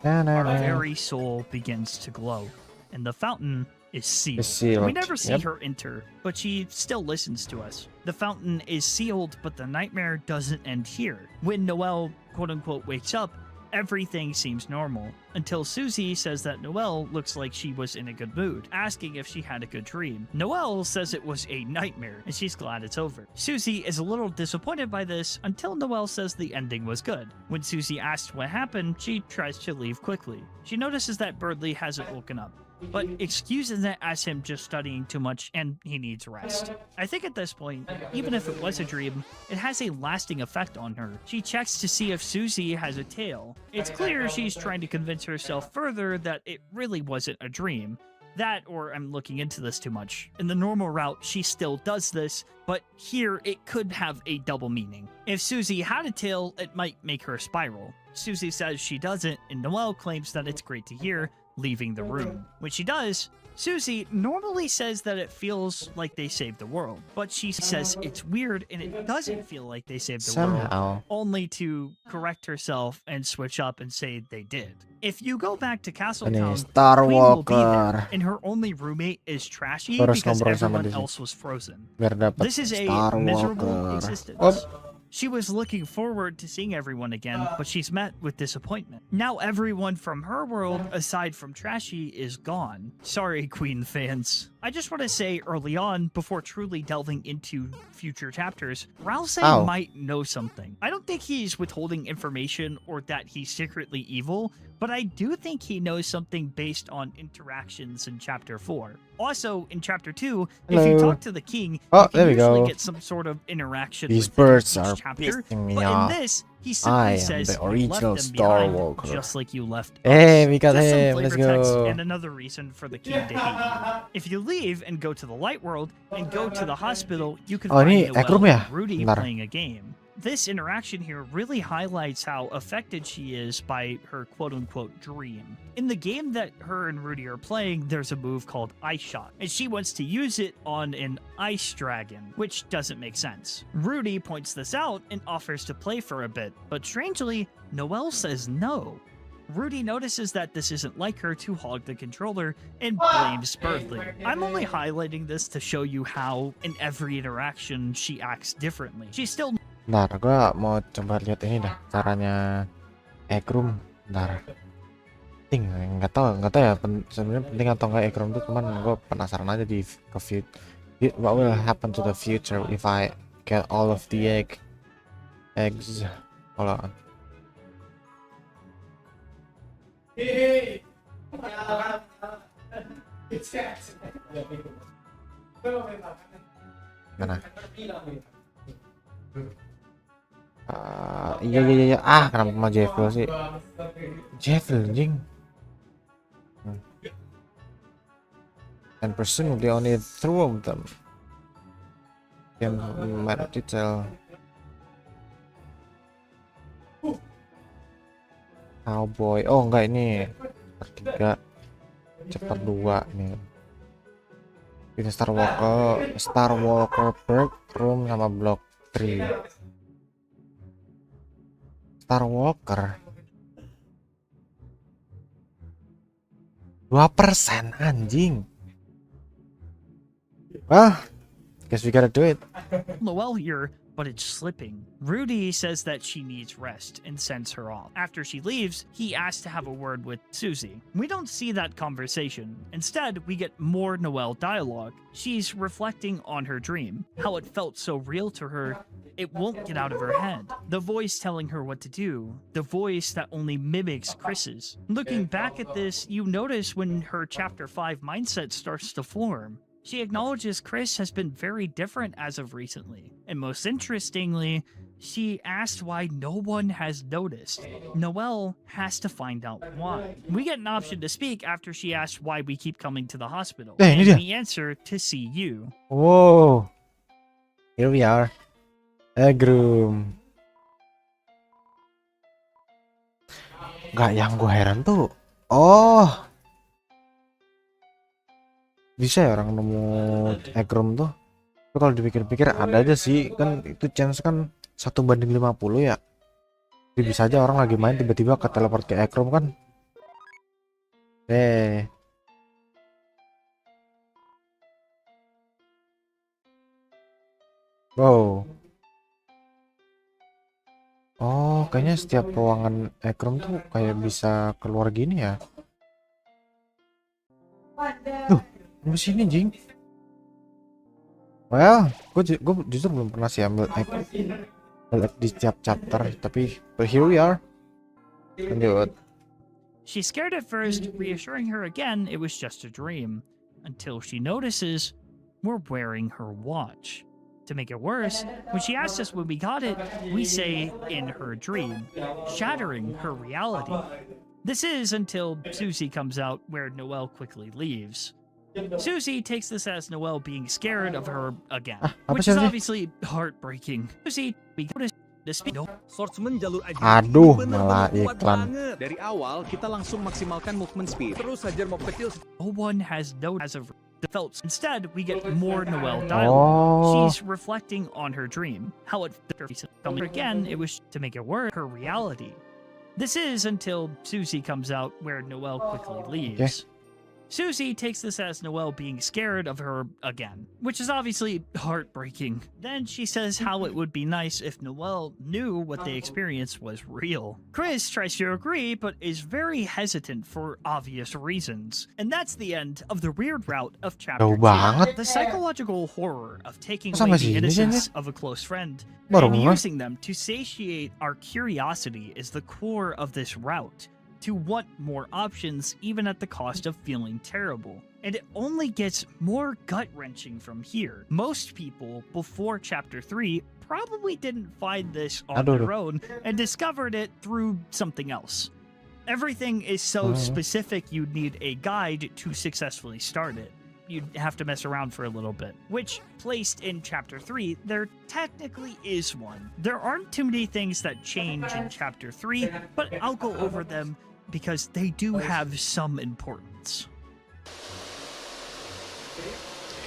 Our very soul begins to glow, and the fountain is sealed. We never see her enter, but she still listens to us. The fountain is sealed, but the nightmare doesn't end here. When Noelle, quote-unquote, wakes up, everything seems normal, until Susie says that Noelle looks like she was in a good mood, asking if she had a good dream. Noelle says it was a nightmare, and she's glad it's over. Susie is a little disappointed by this until Noelle says the ending was good. When Susie asks what happened, she tries to leave quickly. She notices that Birdley hasn't woken up, but excuses it as him just studying too much and he needs rest. I think at this point, even if it was a dream, it has a lasting effect on her. She checks to see if Susie has a tail. It's clear she's trying to convince herself further that it really wasn't a dream. That, or I'm looking into this too much. In the normal route, she still does this, but here it could have a double meaning. If Susie had a tail, it might make her spiral. Susie says she doesn't, and Noelle claims that it's great to hear, leaving the room. When she does, Susie normally says that it feels like they saved the world, but she says it's weird and it doesn't feel like they saved the world, only to correct herself and switch up and say they did. If you go back to Castletown, Queen will be there, and her only roommate is Trashy because everyone else was frozen. This is a miserable existence. She was looking forward to seeing everyone again, but she's met with disappointment. Now everyone from her world, aside from Trashy, is gone. Sorry, Queen fans. I just want to say early on, before truly delving into future chapters, Rouse might know something. I don't think he's withholding information or that he's secretly evil, but I do think he knows something based on interactions in Chapter 4. Also, in Chapter 2, if you talk to the king, you can usually get some sort of interaction These with birds each are chapter, pissing me but off. in this, he simply says the you original left them Star behind, Walker. just like you left Hey, us. we got Just some him. flavor Let's text go. and another reason for the king to hate you. If you leave and go to the light world and go to the hospital, you can find ini Egg Room Noelle ya? and Rudy Bentar. playing a game. This interaction here really highlights how affected she is by her quote-unquote dream. In the game that her and Rudy are playing, there's a move called Ice Shot, and she wants to use it on an ice dragon, which doesn't make sense. Rudy points this out and offers to play for a bit, but strangely, Noelle says no. Rudy notices that this isn't like her to hog the controller and blames Birdley. I'm only highlighting this to show you how, in every interaction, she acts differently. She's still Bentar, gua mau coba lihat ini dah caranya Egg Room. Bentar. Nggak tahu ya sebenarnya penting atau enggak Egg Room tuh, cuman gua penasaran aja di what will happen to the future if I get all of the eggs. Hold on. Mana? Iya. Kenapa cuma Jeffel sih? Jeffel anjing. And presumably only two of them can matter detail. Cowboy. Oh enggak, ini ketiga. Chapter 2 nih. Ini Star Walker Bird Room sama Block 3. Star Walker 2% anjing. Well, guess we gotta do it. Noelle here, but it's slipping. Rudy says that she needs rest and sends her off. After she leaves, he asks to have a word with Susie. We don't see that conversation. Instead, we get more Noelle dialogue. She's reflecting on her dream, how it felt so real to her, it won't get out of her head. The voice telling her what to do, the voice that only mimics Chris's. Looking back at this, you notice when her Chapter 5 mindset starts to form. She acknowledges Chris has been very different as of recently, and most interestingly, she asked why no one has noticed. Noelle has to find out why. We get an option to speak after she asks why we keep coming to the hospital, and we answer to see you. Whoa, here we are. Egg Room. Gak, yang gue heran tuh, oh Bisa ya orang nemu egg room tuh. Tapi kalau dipikir-pikir ada aja sih, kan itu chance kan 1/50 ya. Jadi bisa aja orang lagi main tiba-tiba ke teleport ke egg room kan. Wow. Oh, kayaknya setiap ruangan egg room tuh kayak bisa keluar gini ya. Tuh, di sini jing. Well, gue justru belum pernah sih ambil egg di setiap chapter, tapi but here we are. Lanjut. She's scared at first, reassuring her again it was just a dream, until she notices we're wearing her watch. To make it worse, when she asks us when we got it, we say in her dream, shattering her reality. This is until Susie comes out, where Noelle quickly leaves. Susie takes this as Noelle being scared of her again, which is obviously heartbreaking. Susie, we notice the speed. Swordsman jalur aja. Aduh, malah iklan. Dari awal kita langsung maksimalkan movement speed. Terus hajar mob kecil. No one has no as of felt. Instead, we get more Noelle dialogue. She's reflecting on her dream, how it comes again. It was to make it work her reality. This is until Susie comes out, where Noelle quickly leaves. Susie takes this as Noelle being scared of her again, which is obviously heartbreaking. Then she says how it would be nice if Noelle knew what they experienced was real. Chris tries to agree, but is very hesitant for obvious reasons. And that's the end of the weird route of chapter 2. The psychological horror of taking away the innocence of a close friend and using them to satiate our curiosity is the core of this route. To want more options even at the cost of feeling terrible. And it only gets more gut-wrenching from here. Most people before chapter 3 probably didn't find this on their own and discovered it through something else. Everything is so specific you'd need a guide to successfully start it. You'd have to mess around for a little bit. Which, placed in chapter 3, there technically is one. There aren't too many things that change in chapter 3, but I'll go over them because they do have some importance.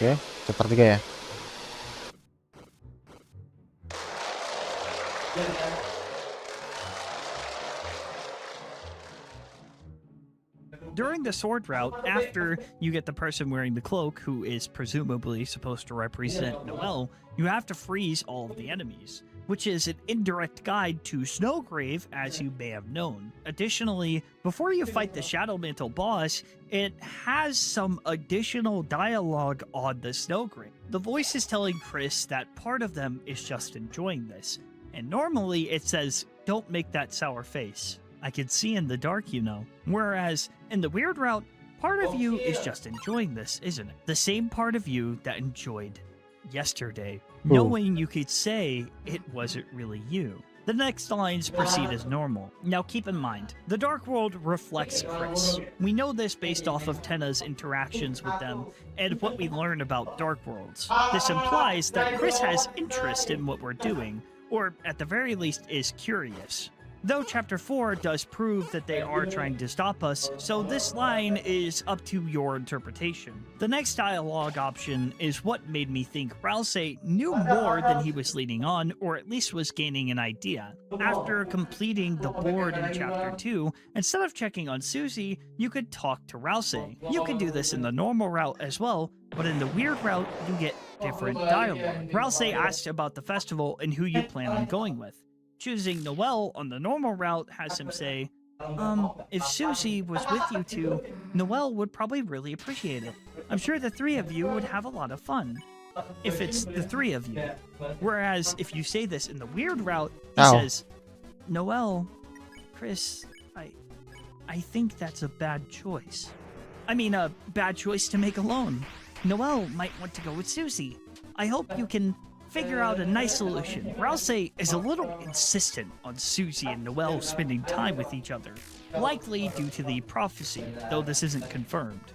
Oke, chapter 3 ya. During the sword route, after you get the person wearing the cloak, who is presumably supposed to represent Noelle, you have to freeze all of the enemies, which is an indirect guide to Snowgrave, as you may have known. Additionally, before you fight the Shadow Mantle boss, it has some additional dialogue on the Snowgrave. The voice is telling Chris that part of them is just enjoying this, and normally it says, "Don't make that sour face. I can see in the dark, you know." Whereas, in the weird route, part of you is just enjoying this, isn't it? The same part of you that enjoyed yesterday, knowing you could say it wasn't really you. The next lines proceed as normal. Now keep in mind, the Dark World reflects Chris. We know this based off of Tenna's interactions with them and what we learn about Dark Worlds. This implies that Chris has interest in what we're doing, or at the very least is curious. Though Chapter 4 does prove that they are trying to stop us, so this line is up to your interpretation. The next dialogue option is what made me think Rousey knew more than he was leading on, or at least was gaining an idea. After completing the board in Chapter 2, instead of checking on Susie, you could talk to Rousey. You can do this in the normal route as well, but in the weird route, you get different dialogue. Rousey asked about the festival and who you plan on going with. Choosing Noelle on the normal route has him say, if Susie was with you two, Noelle would probably really appreciate it. I'm sure the three of you would have a lot of fun. If it's the three of you. Whereas if you say this in the weird route, he says, Noelle, Chris, I think that's a bad choice. I mean, a bad choice to make alone. Noelle might want to go with Susie. I hope you can figure out a nice solution. Rousey is a little insistent on Susie and Noelle spending time with each other, likely due to the prophecy, though this isn't confirmed.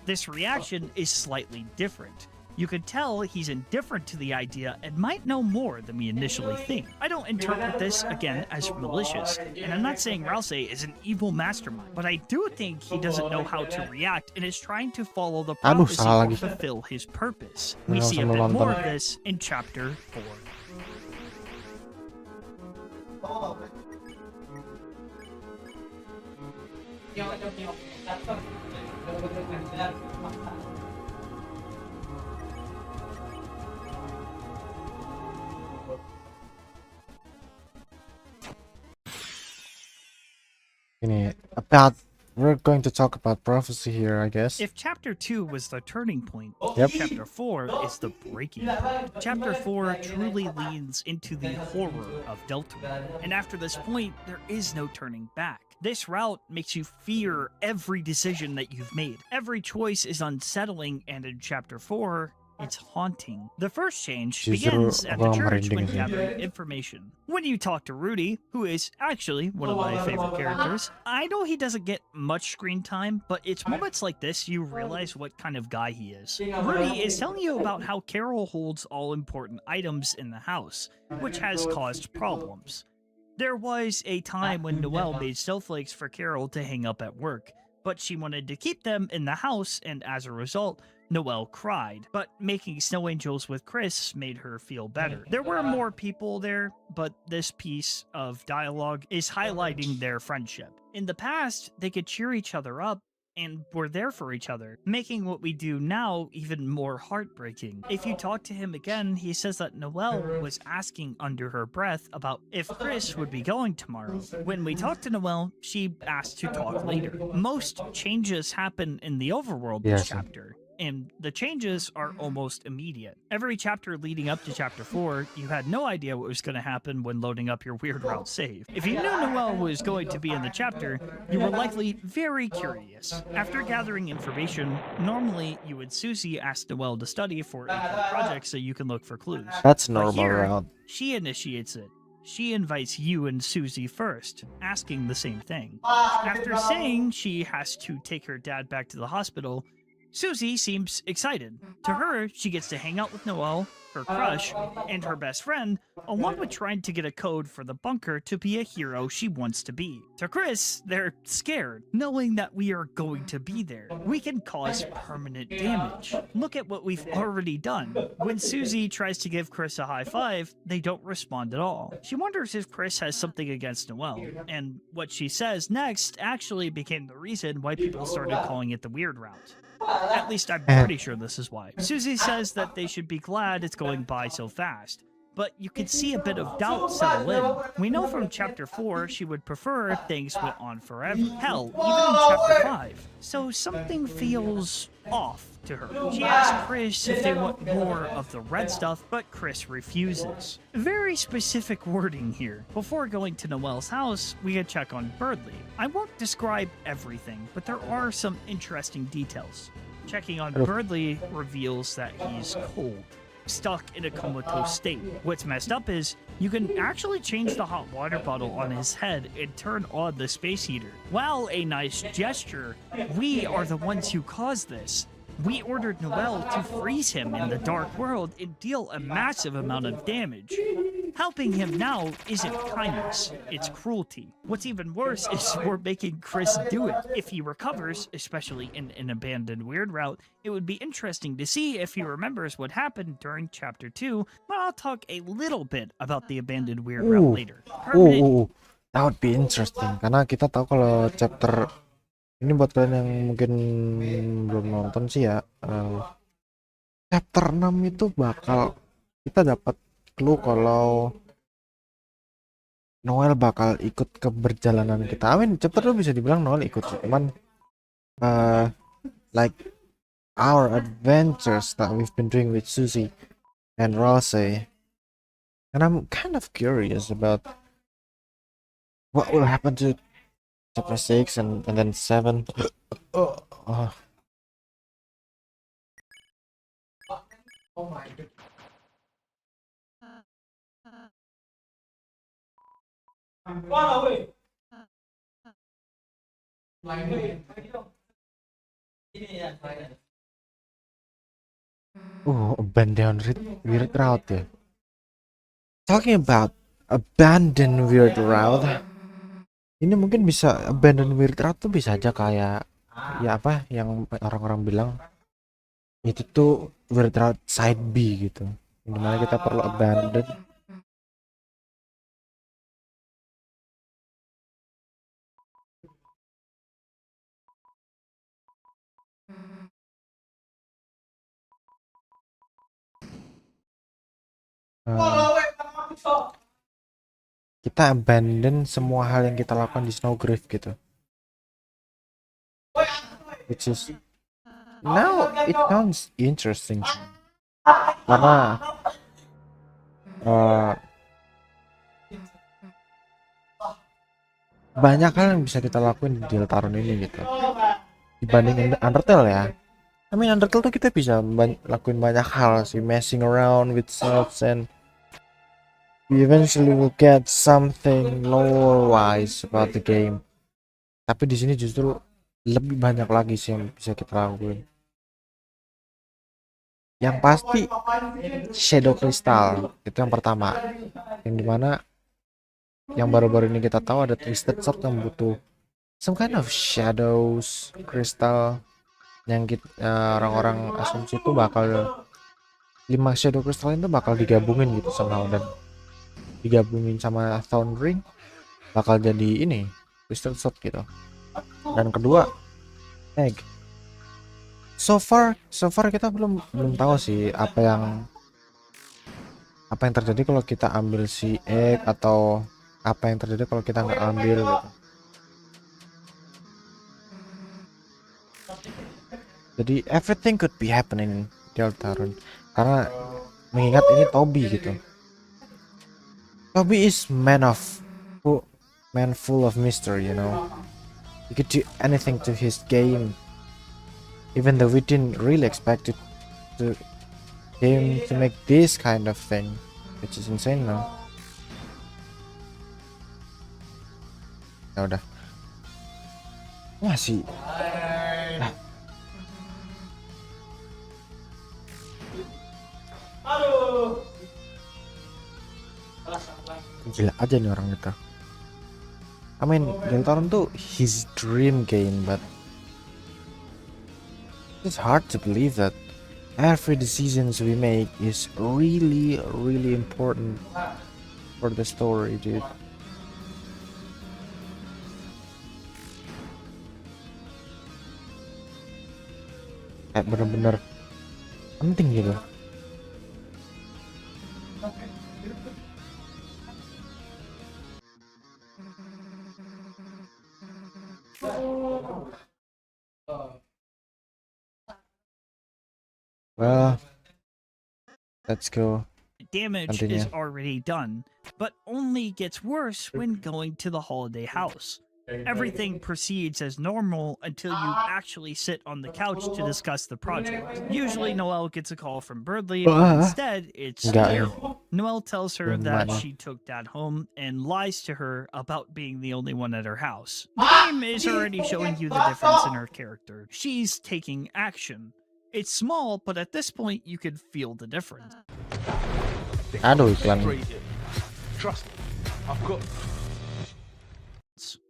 This reaction is slightly different. You could tell he's indifferent to the idea and might know more than we initially think. I don't interpret this, again, as malicious, and I'm not saying Rousey is an evil mastermind, but I do think he doesn't know how to react and is trying to follow the prophecy to fulfill his purpose. We see a bit more of this in Chapter 4. We're going to talk about prophecy here, I guess. If Chapter 2 was the turning point, Yep. Chapter 4 is the breaking point. Chapter 4 truly leans into the horror of Deltarune, and after this point, there is no turning back. This route makes you fear every decision that you've made. Every choice is unsettling, and in Chapter 4, it's haunting. The first change begins at the church when gathering information. When you talk to Rudy, who is actually one of my favorite characters, I know he doesn't get much screen time, but it's moments like this you realize what kind of guy he is. Rudy is telling you about how Carol holds all important items in the house, which has caused problems. There was a time when Noelle made snowflakes for Carol to hang up at work, but she wanted to keep them in the house, and as a result, Noelle cried, but making snow angels with Chris made her feel better. There were more people there, but this piece of dialogue is highlighting their friendship. In the past, they could cheer each other up and were there for each other, making what we do now even more heartbreaking. If you talk to him again, he says that Noelle was asking under her breath about if Chris would be going tomorrow. When we talk to Noelle, she asked to talk later. Most changes happen in the overworld this chapter, and the changes are almost immediate. Every chapter leading up to Chapter 4, you had no idea what was going to happen when loading up your Weird Route save. If you knew Noelle was going to be in the chapter, you were likely very curious. After gathering information, normally you and Susie ask Noelle to study for a project so you can look for clues. That's But normal here, route. she initiates it. She invites you and Susie first, asking the same thing. After saying she has to take her dad back to the hospital, Susie seems excited. To her, she gets to hang out with Noelle, her crush, and her best friend, along with trying to get a code for the bunker to be a hero she wants to be. To Chris, they're scared, knowing that we are going to be there. We can cause permanent damage. Look at what we've already done. When Susie tries to give Chris a high five, they don't respond at all. She wonders if Chris has something against Noelle, and what she says next actually became the reason why people started calling it the Weird Route. At least I'm pretty sure this is why. Susie says that they should be glad it's going by so fast, but you can see a bit of doubt settle in. We know from Chapter 4 she would prefer if things went on forever. Hell, even in Chapter 5. So something feels off to her. She asks Chris if they want more of the red stuff, but Chris refuses. Very specific wording here. Before going to Noelle's house, we can check on Birdley. I won't describe everything, but there are some interesting details. Checking on Birdley reveals that he's cold, stuck in a comatose state. What's messed up is you can actually change the hot water bottle on his head and turn on the space heater. While a nice gesture, we are the ones who caused this. We ordered Noelle to freeze him in the dark world and deal a massive amount of damage. Helping him now isn't kindness, it's cruelty. What's even worse is we're making Chris do it. If he recovers, especially in an abandoned Weird Route, it would be interesting to see if he remembers what happened during Chapter 2, but I'll talk a little bit about the abandoned Weird Route later. That would be interesting, karena kita tahu kalau chapter ini buat kalian yang mungkin belum nonton sih ya, chapter 6 itu bakal kita dapat clue kalau Noel bakal ikut ke perjalanan kita. I mean, chapter 2 bisa dibilang Noel ikut sih, cuman like our adventures that we've been doing with Susie and Rousey, and I'm kind of curious about what will happen to chapter 6 and then 7. Oh my god. Abandoned weird route ya. Talking about abandoned weird route, ini mungkin bisa abandoned weird route tuh bisa aja kayak ya apa yang orang-orang bilang itu tuh weird route side B gitu. Dimana kita perlu abandon kita abandon semua hal yang kita lakukan di Snowgrave gitu. Which is now it sounds interesting karena banyak hal yang bisa kita lakuin di Deltarune ini gitu dibanding Undertale ya. I mean Undertale tuh kita bisa lakuin banyak hal sih, messing around with stuff and we eventually will get something lore wise about the game. Tapi di sini justru lebih banyak lagi sih yang bisa kita lakuin. Yang pasti Shadow Crystal itu yang pertama, yang dimana yang baru-baru ini kita tahu ada Twisted Sword yang butuh some kind of shadows crystal yang orang-orang asumsi itu bakal 5 shadow crystal itu bakal digabungin gitu somehow dan digabungin sama Thorn Ring bakal jadi ini Twisted Sword gitu. Dan kedua egg. So far kita belum tahu sih apa yang terjadi kalau kita ambil si egg atau apa yang terjadi kalau kita nggak ambil gitu. Jadi everything could be happening Deltarune karena mengingat ini Toby gitu. Toby is man full of mystery, you know. He could do anything to his game, even though we didn't really expect it to him to make this kind of thing, which is insane now. Ya udah. Masih. Gila aja nih orang itu. I mean, Deltarune tuh his dream game, but it's hard to believe that every decisions we make is really important for the story, dude. Kayak bener-bener penting gitu. Well, let's go. Damage Continue. is already done, but only gets worse when going to the holiday house. Everything proceeds as normal until you actually sit on the couch to discuss the project. Usually Noelle gets a call from Birdley, but instead it's Claire. Noelle tells her that she took Dad home and lies to her about being the only one at her house. The game is already showing you the difference in her character. She's taking action. It's small, but at this point you could feel the difference. Aduh, iklan. Trust me, I've got.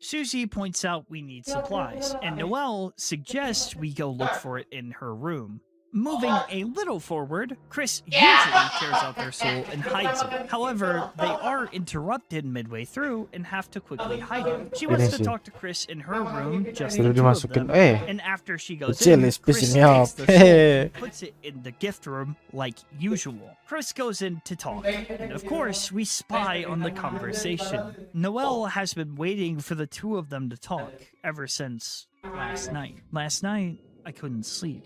Susie points out we need supplies, and Noelle suggests we go look for it in her room. Moving a little forward, Chris usually tears out their soul and hides it. However, they are interrupted midway through and have to quickly hide it. She wants to talk to Chris in her room, just the two of them, and after she goes in, Chris takes the soul and puts it in the gift room like usual. Chris goes in to talk, and of course, we spy on the conversation. Noelle has been waiting for the two of them to talk ever since last night. Last night, I couldn't sleep.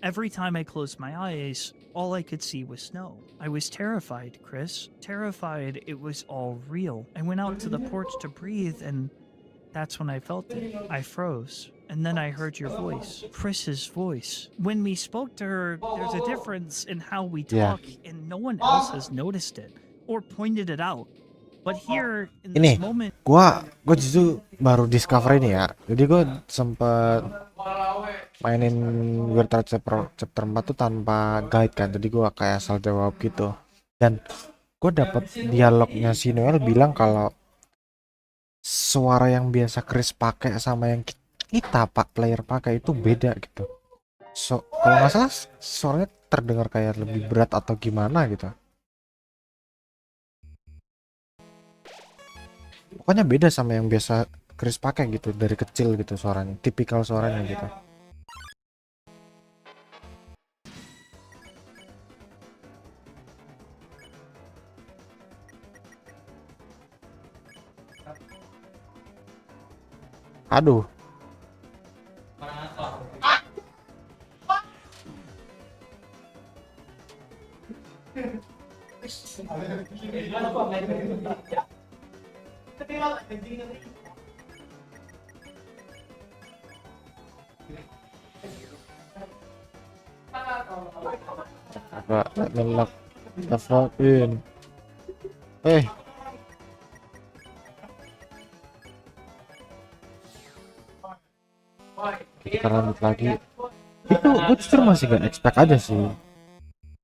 Every time I closed my eyes, all I could see was snow. I was terrified, Chris. Terrified it was all real. I went out to the porch to breathe, and that's when I felt it. I froze. And then I heard your voice, Chris's voice. When we spoke to her, there's a difference in how we talk, and no one else has noticed it or pointed it out. But here, in Ini, this moment, gua justru baru discover ini ya. Jadi gua sempet mainin Weird Route chapter 4 tuh tanpa guide kan. Jadi gua kayak asal jawab gitu. Dan gua dapet dialognya si Noel bilang kalau suara yang biasa Chris pakai sama yang kita pak player pakai itu beda gitu. So, kalau nggak salah suaranya terdengar kayak lebih berat atau gimana gitu. Pokoknya beda sama yang biasa Chris pakai gitu dari kecil gitu suaranya, tipikal suaranya gitu. Aduh. Let me lock the fuck in. Kita lanjut lagi. Itu gue justru masih gak expect aja sih.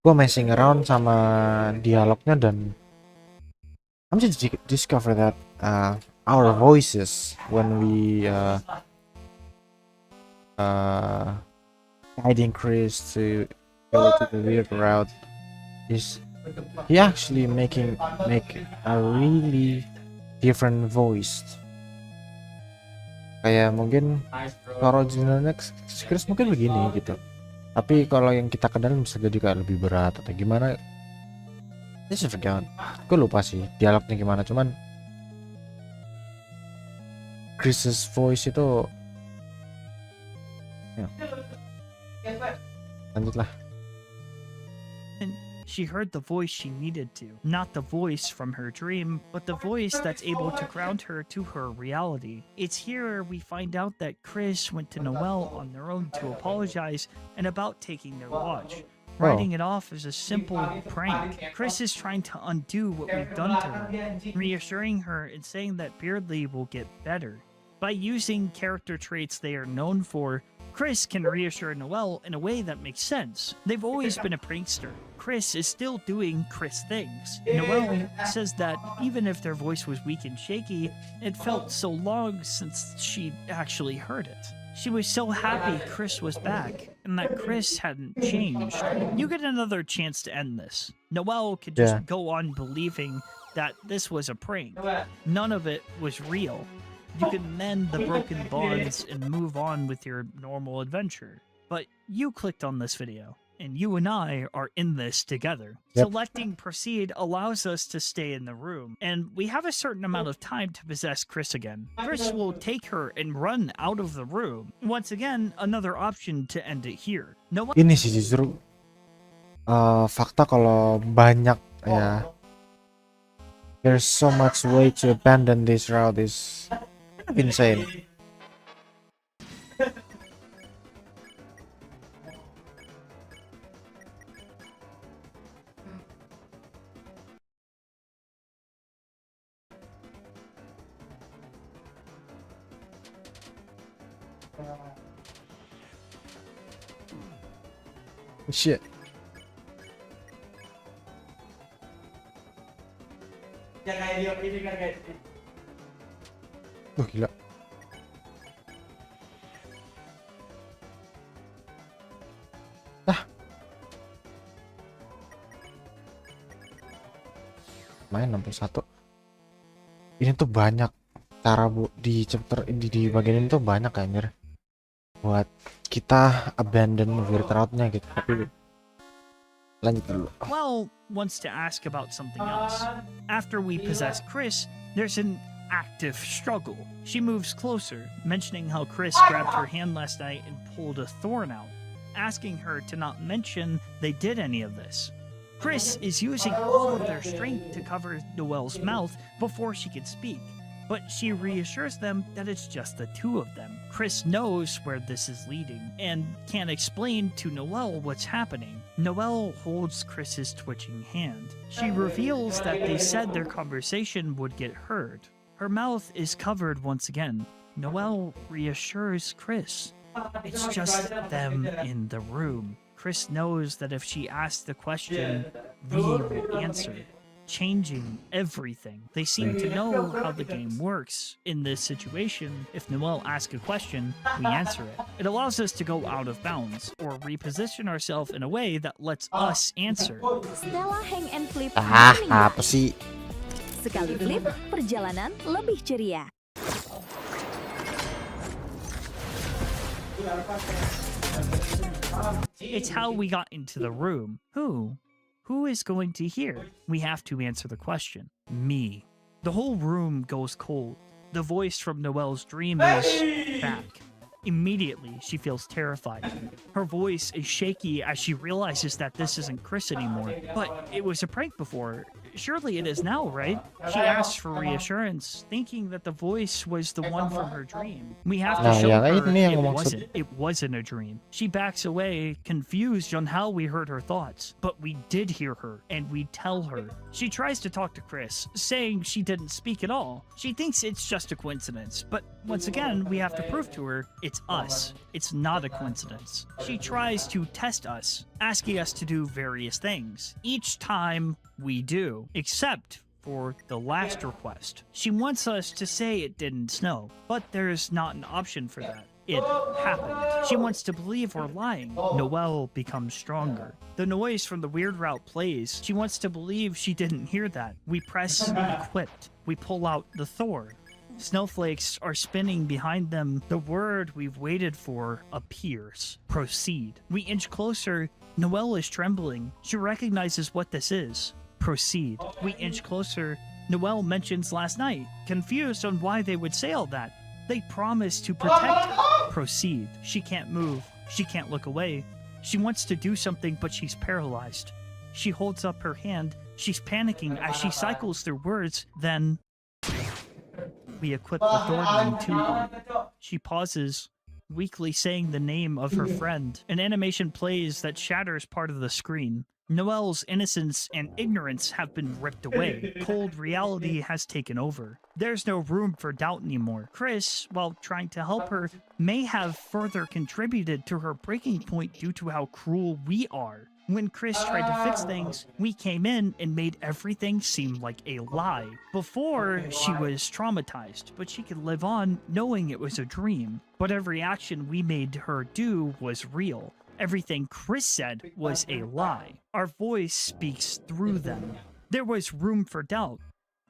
Gue messing around sama dialognya dan I'm just discover that our voices when we guiding Chris to go to the weird route is he actually make a really different voice. Kayak mungkin kalau originalnya Chris mungkin begini gitu, tapi kalau yang kita kenal bisa jadi kayak lebih berat atau gimana. This is forgot. Gue lupa sih dialognya gimana, cuman Chris's voice itu ya. Lanjutlah. she heard the voice she needed to. Not the voice from her dream, but the voice that's able to ground her to her reality. It's here we find out that Chris went to Noelle on their own to apologize and about taking their watch. Writing it off as a simple prank. Chris is trying to undo what we've done to her, reassuring her and saying that Beardley will get better. By using character traits they are known for, Chris can reassure Noelle in a way that makes sense. They've always been a prankster. Chris is still doing Chris things. Noelle says that even if their voice was weak and shaky, it felt so long since she'd actually heard it. She was so happy Chris was back, and that Chris hadn't changed. You get another chance to end this. Noelle could just go on believing that this was a prank. None of it was real. You can mend the broken bonds and move on with your normal adventure. But you clicked on this video, and you and I are in this together. Selecting proceed allows us to stay in the room, and we have a certain amount of time to possess Chris again. Chris will take her and run out of the room. Once again, another option to end it here. Ini sih justru fakta kalau banyak ya. There's so much way to abandon this route is insane. Shit. Oh, gila. Main 61. Ini tuh banyak cara di chapter di bagian ini tuh banyak anjir. Buat kita abandon weird route-nya gitu. Tapi lanjut dulu. Well, wants to ask about something else. After we possess Chris, there's an active struggle. She moves closer, mentioning how Chris grabbed her hand last night and pulled a thorn out, asking her to not mention they did any of this. Chris is using all of their strength to cover Noelle's mouth before she can speak. but she reassures them that it's just the two of them. Chris knows where this is leading and can't explain to Noelle what's happening. Noelle holds Chris's twitching hand. She reveals that they said their conversation would get heard. Her mouth is covered once again. Noelle reassures Chris. It's just them in the room. Chris knows that if she asks the question, we will answer, changing everything. They seem to know how the game works. In this situation, if Noelle asks a question, we answer it. It allows us to go out of bounds, or reposition ourselves in a way that lets us answer. Stella hang and flip. Apa sih? Sekali flip, perjalanan lebih ceria. It's how we got into the room. Who is going to hear? We have to answer the question. Me. The whole room goes cold. The voice from Noelle's dream is back. Immediately, she feels terrified. Her voice is shaky as she realizes that this isn't Chris anymore. But it was a prank before. Surely it is now, right? She asks for reassurance, thinking that the voice was the one from her dream. We have to show her it wasn't a dream. She backs away, confused on how we heard her thoughts. But we did hear her, and we tell her. She tries to talk to Chris, saying she didn't speak at all. She thinks it's just a coincidence, but once again, we have to prove to her it's us. It's not a coincidence. She tries to test us, asking us to do various things. Each time, we do, except for the last request. She wants us to say it didn't snow, but there's not an option for that. It happened. She wants to believe we're lying. Noelle becomes stronger. The noise from the weird route plays. She wants to believe she didn't hear that. We press equipped. We pull out the Thor. Snowflakes are spinning behind them. The word we've waited for appears. Proceed. We inch closer. Noelle is trembling. She recognizes what this is. Proceed. We inch closer. Noelle mentions last night, confused on why they would say all that. They promised to protect her. Proceed. She can't move. She can't look away. She wants to do something, but she's paralyzed. She holds up her hand. She's panicking as she cycles through words. Then we equip the Thorn to her. She pauses, weakly saying the name of her friend. An animation plays that shatters part of the screen. Noelle's innocence and ignorance have been ripped away. Cold reality has taken over. There's no room for doubt anymore. Chris, while trying to help her, may have further contributed to her breaking point due to how cruel we are. When Chris tried to fix things, we came in and made everything seem like a lie. Before, she was traumatized, but she could live on knowing it was a dream. But every action we made her do was real. Everything Chris said was a lie. Our voice speaks through them. There was room for doubt.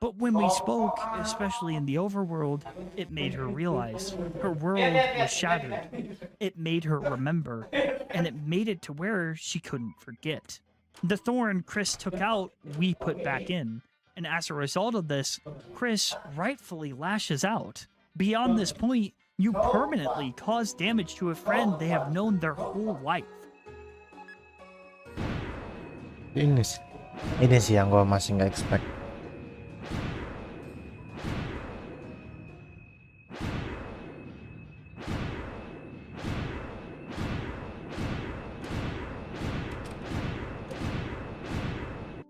But when we spoke, especially in the overworld, it made her realize. Her world was shattered. It made her remember. And it made it to where she couldn't forget. The thorn Chris took out, we put back in. And as a result of this, Chris rightfully lashes out. Beyond this point, you permanently cause damage to a friend they have known their whole life. Ini sih yang gue masih nggak expect.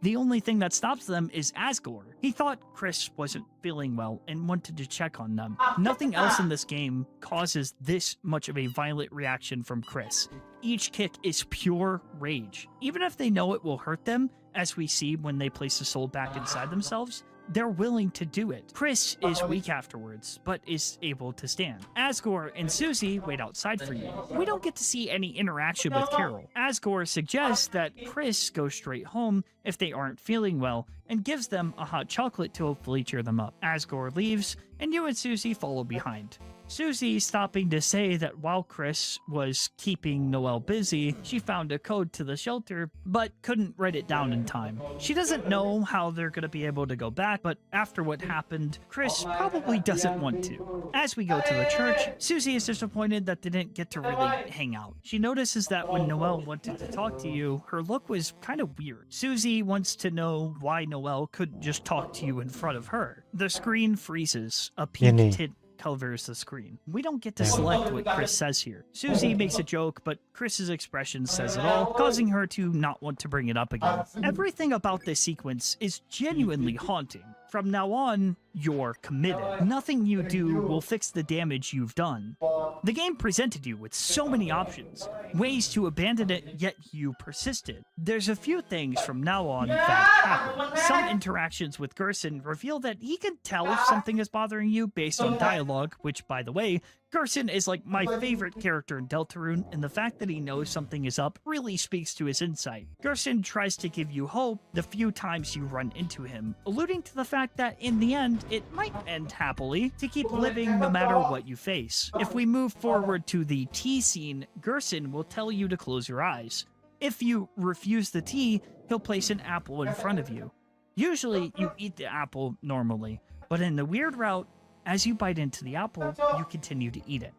The only thing that stops them is Asgore. He thought Chris wasn't feeling well and wanted to check on them. Nothing else in this game causes this much of a violent reaction from Chris. Each kick is pure rage. Even if they know it will hurt them, as we see when they place the soul back inside themselves, they're willing to do it. Chris is weak afterwards, but is able to stand. Asgore and Susie wait outside for you. We don't get to see any interaction with Carol. Asgore suggests that Chris go straight home if they aren't feeling well, and gives them a hot chocolate to hopefully cheer them up. Asgore leaves, and you and Susie follow behind. Susie stopping to say that while Chris was keeping Noelle busy, she found a code to the shelter, but couldn't write it down in time. She doesn't know how they're gonna be able to go back, but after what happened, Chris probably doesn't want to. As we go to the church, Susie is disappointed that they didn't get to really hang out. She notices that when Noelle wanted to talk to you, her look was kind of weird. Susie wants to know why Noelle Noelle could just talk to you in front of her. The screen freezes. A Yeah, pink nih. tint covers the screen. We don't get to select what Chris says here. Susie makes a joke, but Chris's expression says it all, causing her to not want to bring it up again. Everything about this sequence is genuinely haunting. From now on, you're committed. Nothing you do will fix the damage you've done. The game presented you with so many options, ways to abandon it, yet you persisted. There's a few things from now on that happen. Some interactions with Gerson reveal that he can tell if something is bothering you based on dialogue, which, by the way, Gerson is like my favorite character in Deltarune, and the fact that he knows something is up really speaks to his insight. Gerson tries to give you hope the few times you run into him, alluding to the fact that in the end, it might end happily to keep living no matter what you face. If we move forward to the tea scene, Gerson will tell you to close your eyes. If you refuse the tea, he'll place an apple in front of you. Usually, you eat the apple normally, but in the weird route, as you bite into the apple, you continue to eat it.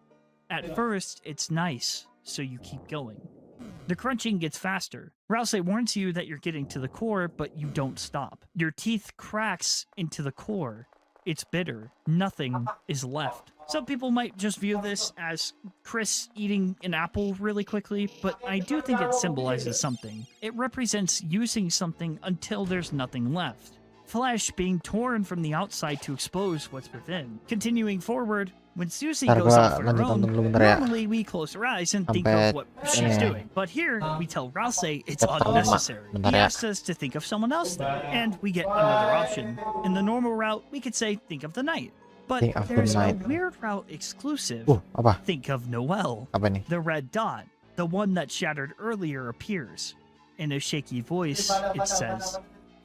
At first, it's nice, so you keep going. The crunching gets faster. Rouse warns you that you're getting to the core, but you don't stop. Your teeth cracks into the core. It's bitter. Nothing is left. Some people might just view this as Chris eating an apple really quickly, but I do think it symbolizes something. It represents using something until there's nothing left. Flesh being torn from the outside to expose what's within. Continuing forward, when Susie goes off on her own, normally we close our eyes and think of what she's doing. But here, we tell Rouse it's unnecessary. He asks us to think of someone else then, and we get another option. In the normal route, we could say, think of the night. But there's a weird route exclusive. Think of Noelle. The red dot, the one that shattered earlier, appears. In a shaky voice, it says,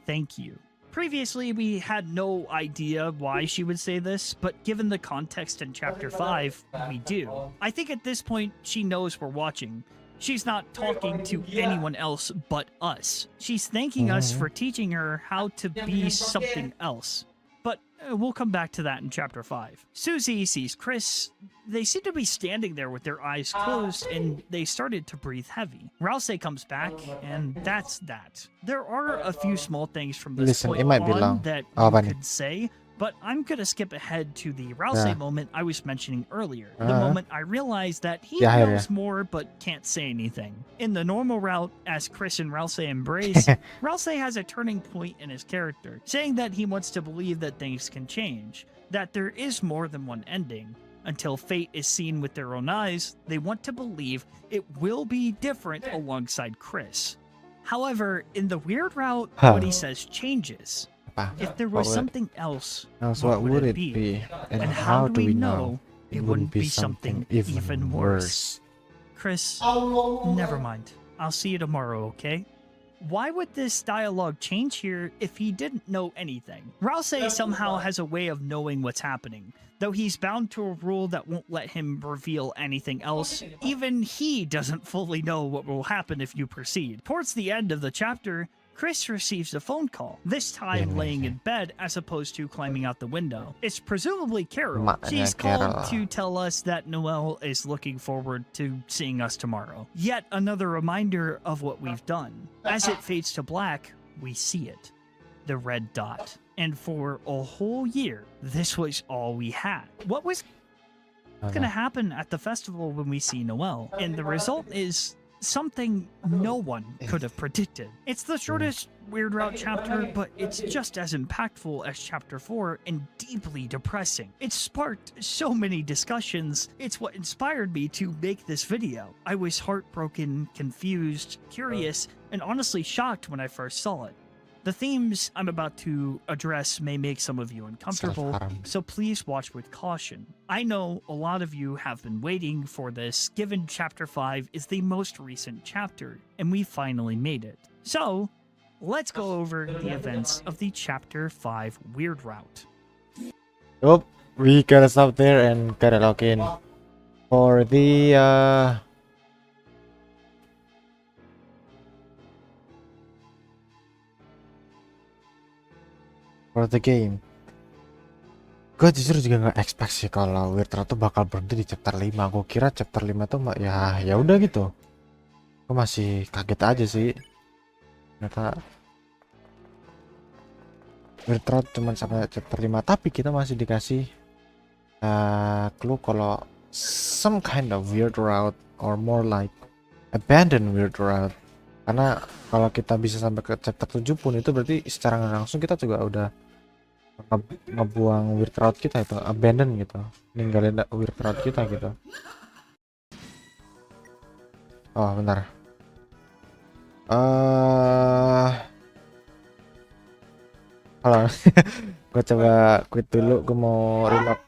thank you. Previously, we had no idea why she would say this, but given the context in Chapter 5, we do. I think at this point, she knows we're watching. She's not talking to anyone else but us. She's thanking us for teaching her how to be something else. But we'll come back to that in Chapter 5. Susie sees Chris. They seem to be standing there with their eyes closed, and they started to breathe heavy. Rouse comes back, and that's that. There are a few small things from this point on that you could say, but I'm going to skip ahead to the Rouse moment I was mentioning earlier. The moment I realized that he knows more but can't say anything. In the normal route, as Chris and Rouse embrace, Rouse has a turning point in his character, saying that he wants to believe that things can change, that there is more than one ending. Until fate is seen with their own eyes, they want to believe it will be different alongside Chris. However, in the weird route, what he says changes. If there was something else, what would it be? And how do we know it wouldn't be something even worse? Chris, never mind. I'll see you tomorrow, okay? Why would this dialogue change here if he didn't know anything? Rouse somehow has a way of knowing what's happening, though he's bound to a rule that won't let him reveal anything else. Even he doesn't fully know what will happen if you proceed. Towards the end of the chapter, Chris receives a phone call, this time laying in bed as opposed to climbing out the window. It's presumably Carol. She's called to tell us that Noelle is looking forward to seeing us tomorrow. Yet another reminder of what we've done. As it fades to black, we see it. The red dot. And for a whole year, this was all we had. What was going to happen at the festival when we see Noelle? And the result is something no one could have predicted. It's the shortest Weird Route chapter, but it's just as impactful as Chapter 4 and deeply depressing. It sparked so many discussions. It's what inspired me to make this video. I was heartbroken, confused, curious, and honestly shocked when I first saw it. The themes I'm about to address may make some of you uncomfortable, so please watch with caution. I know a lot of you have been waiting for this, given Chapter 5 is the most recent chapter, and we finally made it. So, let's go over the events of the Chapter 5 Weird Route. Oh, we gotta stop there and gotta log in for the game. Gue justru juga nggak expect sih kalau Weird Route tuh bakal berhenti di chapter 5. Gue kira chapter 5 tuh ya udah gitu. Gue masih kaget aja sih. Ternyata weird route cuma sampai chapter 5, tapi kita masih dikasih clue kalau some kind of weird route or more like abandoned weird route. Karena kalau kita bisa sampai ke chapter 7 pun itu berarti secara nggak langsung kita juga udah ngebuang weird route kita, itu abandon gitu, ninggalin weird route kita gitu. Oh bentar, halo. Gue coba quit dulu, gue mau reload.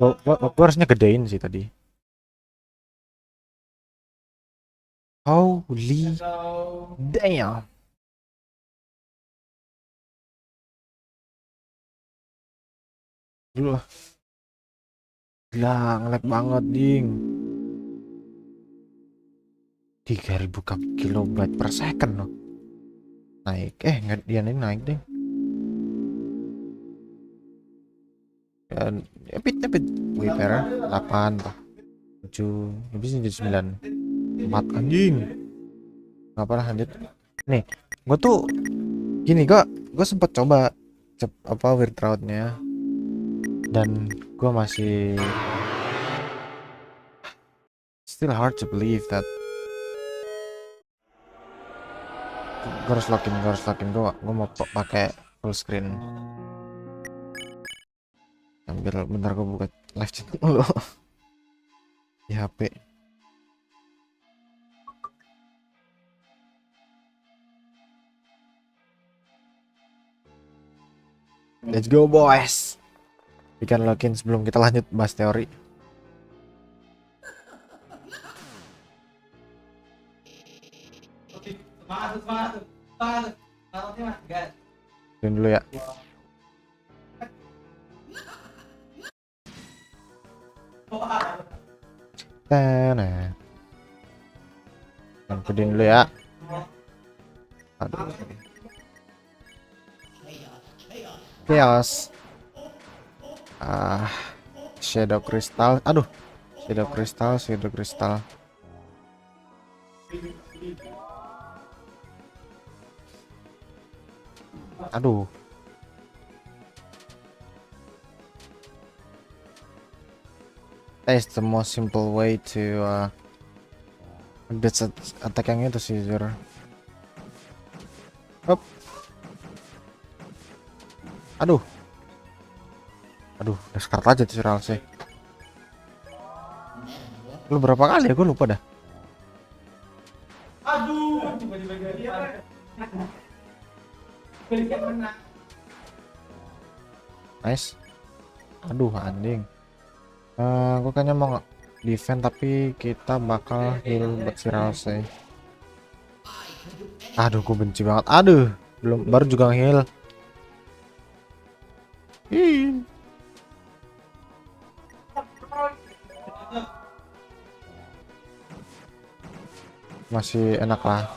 Gue harusnya gedein sih tadi. Holy damn. Dulu gila, ngelag banget ding. 3000 kilobyte per second loh. Naik, nggak, dia naik deh. Dan epit Wayfarer 8 7 habis jadi 9 4 anjing. Nggak apa lah, lanjut. Nih, gue tuh gini, gue sempet coba weird route-nya, dan gue masih still hard to believe that. Gue harus login, gue mau pakai full screen. Ambil bentar, gue buka live chat dulu di HP. Let's go boys. Bikin login sebelum kita lanjut bahas teori. Tunggu dulu ya. Nah, gedein dulu ya. Aduh. Chaos. Shadow crystal. Aduh. Shadow crystal. Aduh. That's the most simple way to beat attack yang itu sih, Zur. Hop. Aduh, discard aja tuh sih. Lu berapa kali ya? Gue lupa dah. Aduh, tiba-tiba dia. Nice. Aduh, anjing. Gue kayaknya mau defend, tapi kita bakal heal buat sih. Aduh, gue benci banget. Aduh, baru juga heal. Masih enak lah.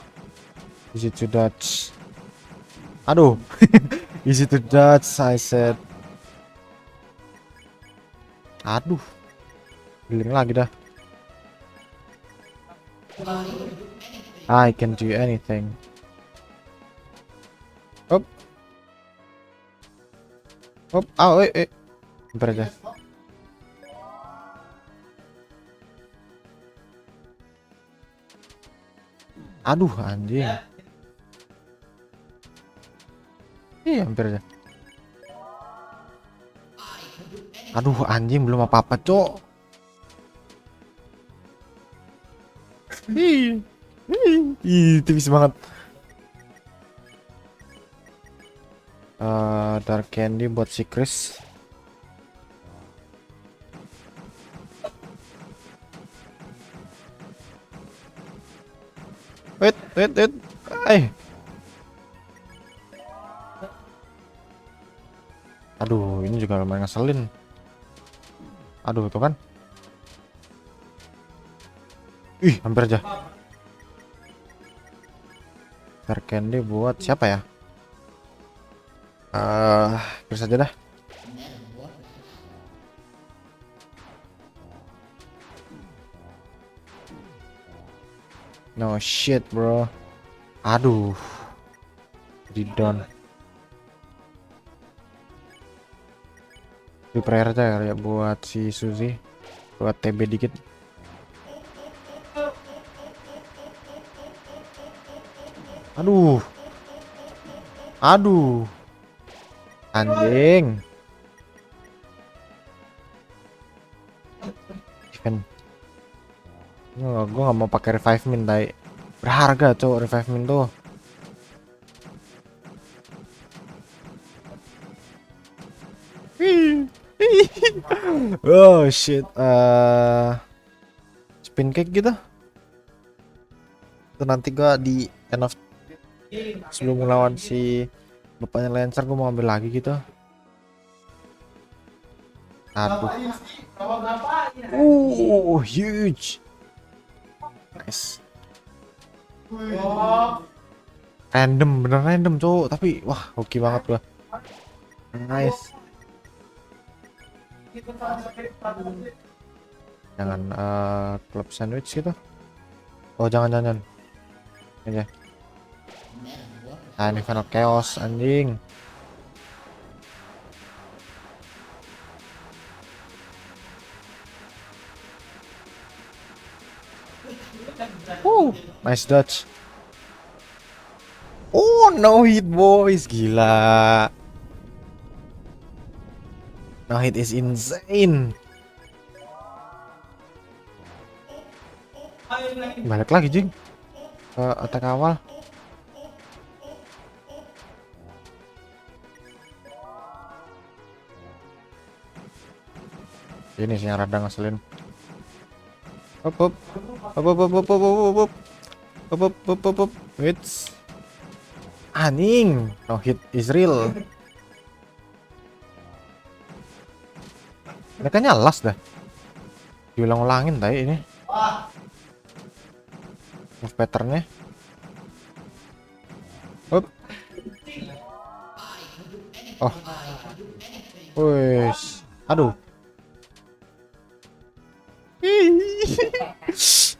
Easy to dodge. Aduh. Easy to dodge, I said. Aduh. Healing lagi dah. I can do anything. Hop. Bentar aja. Aduh, anjing. Iya, hampir aja. Aduh, anjing, belum apa-apa, cok. Tipis banget. Dark candy buat si Chris. Wait. Aduh, ini juga lumayan ngeselin. Aduh, tuh kan. Ih, hampir aja. Dark candy buat siapa ya? Terus aja dah. No shit, bro. Aduh. Di down. Prepare aja ya buat si Suzy, buat TB dikit. Aduh, aduh, anjing. Event. Gue nggak mau pakai revive min, tai. Berharga tuh revive min tuh. Oh shit, spin cake gitu. Itu nanti gua di end of sebelum melawan si bapaknya Lancer, gua mau ambil lagi gitu. Aduh. Huge. Nice. Random, bener random cowok, tapi wah hoki banget gua. Nice. Jangan club sandwich gitu. Oh jangan aja. Nah ini final chaos anjing. Nice dodge. Oh no hit boys, gila. No hit is insane. Balik lagi jing ke attack awal. Ini sih yang rada ngeselin. Hop. Hits. Anjing, no hit is real. Mereka nyalas dah. Diulang-ulangin tadi ini. Move patternnya. Hop. Oh. Wes. Aduh.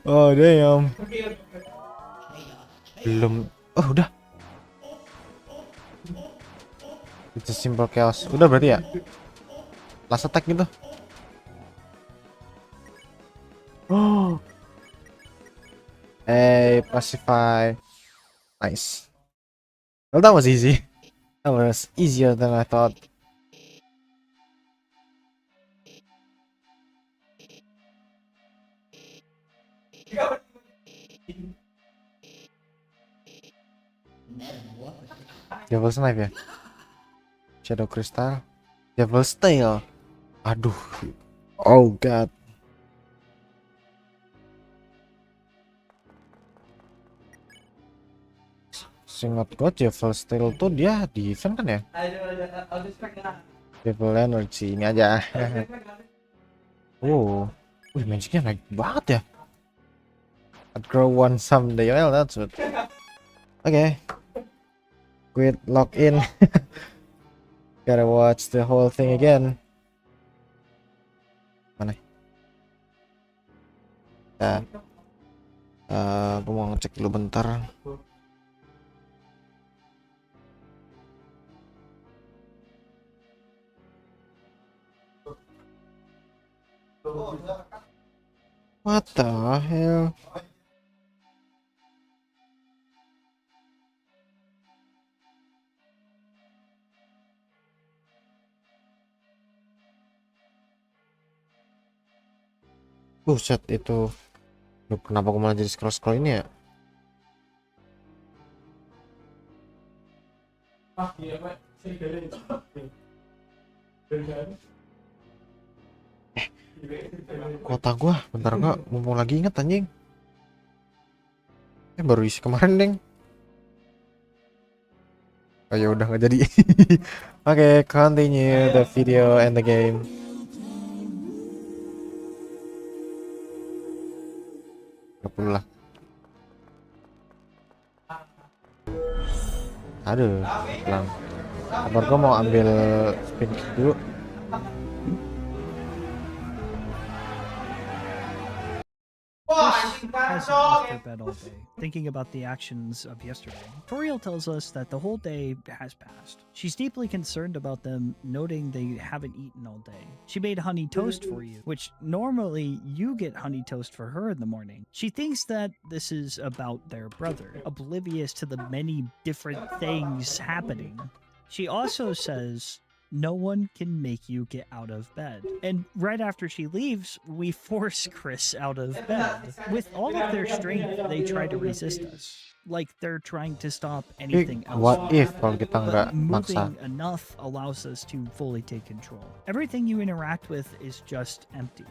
Oh damn. Belum. Oh udah. It's a simple chaos. Udah berarti ya. Last attack gitu. Oh. Hey, pacify. Nice. Well, that was easy. That was easier than I thought. Devil's Knife ya? Shadow Crystal. Devil's Tail. Aduh. Oh god. Seingat gue Devil's Tail tuh dia defense kan ya? Devil Energy ini aja. Oh. Wih, magicnya naik banget ya. I'd grow one someday. Well, that's it. Okay. Quit lock in. Gotta watch the whole thing again. Mana? Ya. Gue mau ngecek dulu bentar. What the hell? Buset itu. Loh, kenapa aku malah jadi scroll ini ya? Kota gua, bentar gua mumpung lagi inget anjing. Baru isi kemarin deng. Oh ya udah nggak jadi. Oke, continue the video and the game. Lah. Aduh, hilang. Kabar gua mau ambil spin kick dulu. hasn't left her bed all day, thinking about the actions of yesterday. Toriel tells us that the whole day has passed. She's deeply concerned about them, noting they haven't eaten all day. She made honey toast for you, which normally you get honey toast for her in the morning. She thinks that this is about their brother, oblivious to the many different things happening. She also says, no one can make you get out of bed. And right after she leaves, we force Chris out of bed. With all of their strength, they try to resist us. Like they're trying to stop anything else. What if kalau kita nggak But maksa? moving enough allows us to fully take control. Everything you interact with is just empty.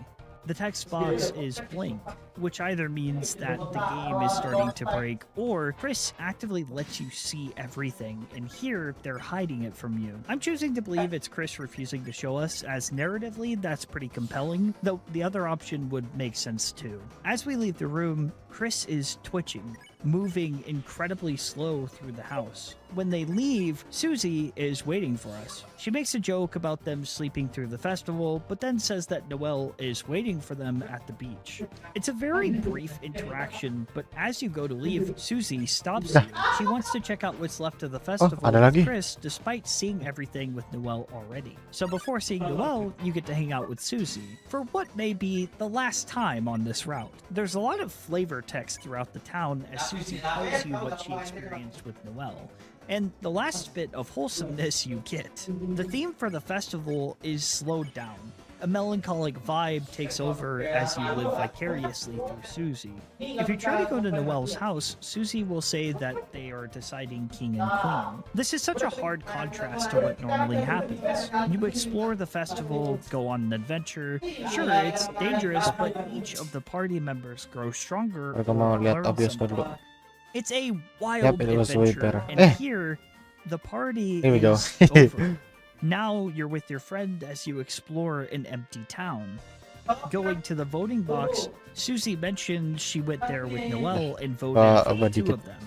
The text box is blank, which either means that the game is starting to break, or Chris actively lets you see everything, and here they're hiding it from you. I'm choosing to believe it's Chris refusing to show us, as narratively that's pretty compelling, though the other option would make sense too. As we leave the room, Chris is twitching, moving incredibly slow through the house. When they leave, Susie is waiting for us. She makes a joke about them sleeping through the festival, but then says that Noelle is waiting for them at the beach. It's a very brief interaction, but as you go to leave, Susie stops you. She wants to check out what's left of the festival ada lagi? with Chris, despite seeing everything with Noelle already. So before seeing Noelle, you get to hang out with Susie, for what may be the last time on this route. There's a lot of flavor text throughout the town as Susie tells you what she experienced with Noelle, and the last bit of wholesomeness you get. The theme for the festival is slowed down. A melancholic vibe takes over as you live vicariously through Susie. If you try to go to Noelle's house, Susie will say that they are deciding king and queen. This is such a hard contrast to what normally happens. You explore the festival, go on an adventure. Sure, it's dangerous, but each of the party members grows stronger. Mereka mau or lihat learn obvious something. dulu. It's a wild Yep, it was way adventure, better. and here, the party Here we go. is over. Now you're with your friend as you explore an empty town. Going to the voting box, Susie mentioned she went there with Noelle and voted for the two of them.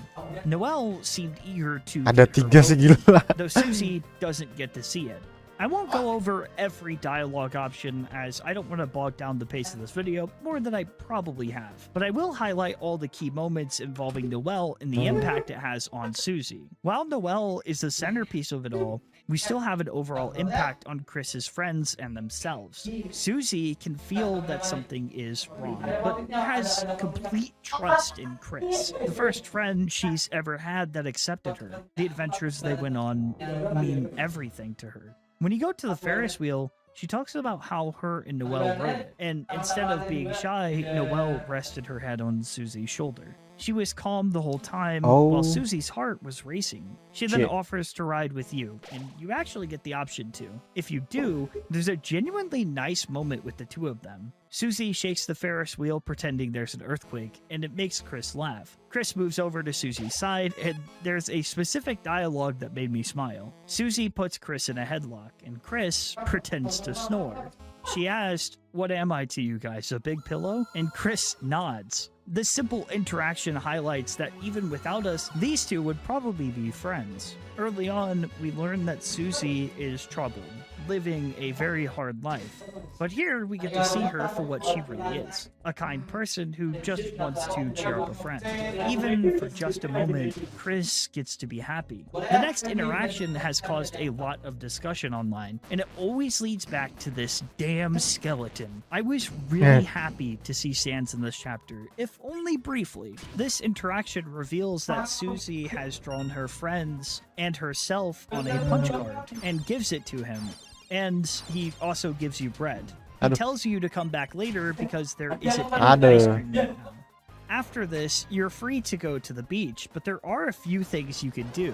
Noelle seemed eager to Ada get her tiga vote, segila. though Susie doesn't get to see it. I won't go over every dialogue option as I don't want to bog down the pace of this video more than I probably have, but I will highlight all the key moments involving Noelle and the impact it has on Susie. While Noelle is the centerpiece of it all, we still have an overall impact on Chris's friends and themselves. Susie can feel that something is wrong, but has complete trust in Chris, the first friend she's ever had that accepted her. The adventures they went on mean everything to her. When you go to the Ferris wheel, she talks about how her and Noelle rode it, and instead of being shy, Noelle rested her head on Susie's shoulder. She was calm the whole time, while Susie's heart was racing. She then offers to ride with you, and you actually get the option to. If you do, there's a genuinely nice moment with the two of them. Susie shakes the Ferris wheel pretending there's an earthquake, and it makes Chris laugh. Chris moves over to Susie's side, and there's a specific dialogue that made me smile. Susie puts Chris in a headlock, and Chris pretends to snore. She asked, "What am I to you guys, a big pillow?" And Chris nods. This simple interaction highlights that even without us, these two would probably be friends. Early on, we learn that Susie is troubled, living a very hard life. But here, we get to see her for what she really is, a kind person who just wants to cheer up a friend. Even for just a moment, Chris gets to be happy. The next interaction has caused a lot of discussion online, and it always leads back to this damn skeleton. I was really happy to see Sans in this chapter, if only briefly. This interaction reveals that Susie has drawn her friends and herself on a punch card and gives it to him. And he also gives you bread. He tells you to come back later because there isn't any ice cream right now. After this, you're free to go to the beach, but there are a few things you can do.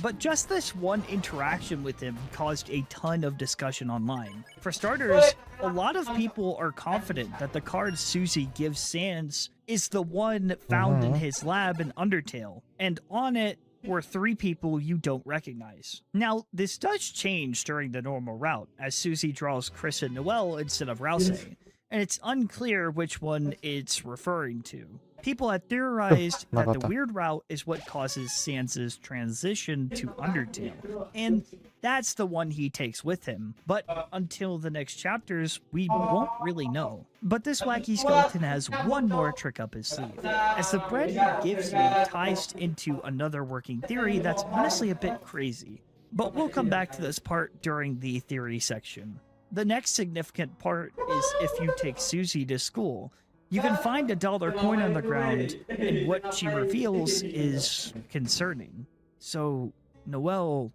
But just this one interaction with him caused a ton of discussion online. For starters, a lot of people are confident that the card Susie gives Sans is the one found in his lab in Undertale, and on it were 3 people you don't recognize. Now, this does change during the normal route, as Susie draws Chris and Noelle instead of Rouse, and it's unclear which one it's referring to. People had theorized that the weird route is what causes Sans's transition to Undertale, and that's the one he takes with him. But until the next chapters, we won't really know. But this wacky skeleton has one more trick up his sleeve, as the bread he gives me ties into another working theory that's honestly a bit crazy. But we'll come back to this part during the theory section. The next significant part is if you take Susie to school. You can find a dollar coin on the ground, and what she reveals is concerning. So, Noelle,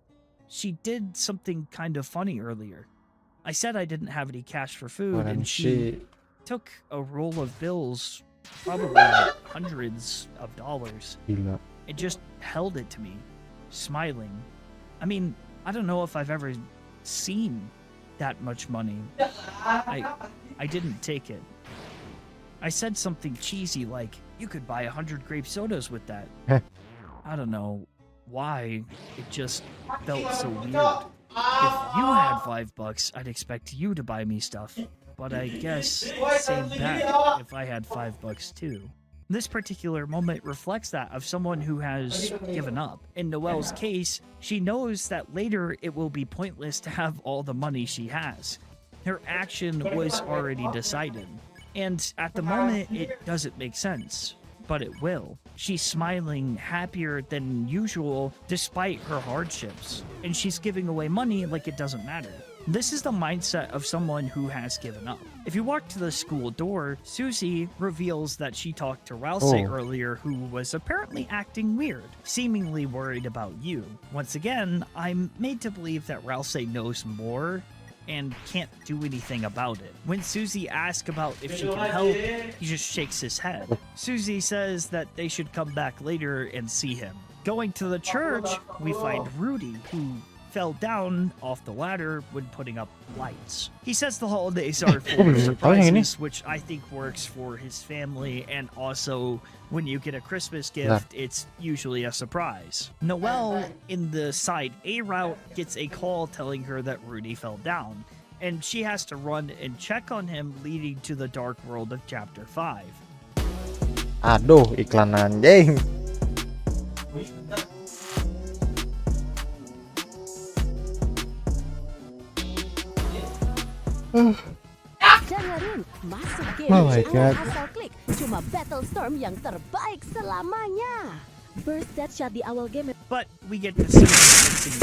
she did something kind of funny earlier. I said I didn't have any cash for food, and she took a roll of bills, probably like hundreds of dollars, and just held it to me, smiling. I mean, I don't know if I've ever seen that much money. I didn't take it. I said something cheesy like, you could buy 100 grape sodas with that. I don't know why, it just felt so weird. If you had $5, I'd expect you to buy me stuff. But I guess same back if I had $5 too. This particular moment reflects that of someone who has given up. In Noelle's case, she knows that later it will be pointless to have all the money she has. Her action was already decided. And at the moment, it doesn't make sense. But it will. She's smiling happier than usual despite her hardships. And she's giving away money like it doesn't matter. This is the mindset of someone who has given up. If you walk to the school door, Susie reveals that she talked to Rouse earlier, who was apparently acting weird, seemingly worried about you. Once again, I'm made to believe that Rouse knows more and can't do anything about it. When Susie asks about if she can help, he just shakes his head. Susie says that they should come back later and see him. Going to the church, we find Rudy, who fell down off the ladder when putting up lights. He says the holidays are full of surprises, which I think works for his family, and also when you get a Christmas gift, it's usually a surprise. Noelle, in the side A route, gets a call telling her that Rudy fell down, and she has to run and check on him, leading to the dark world of Chapter 5. Aduh, iklan anjing. Dengerin, masuk game asal klik. Cuma Battlestorm yang terbaik selamanya. Burst that shot di awal game. But we get to see fixing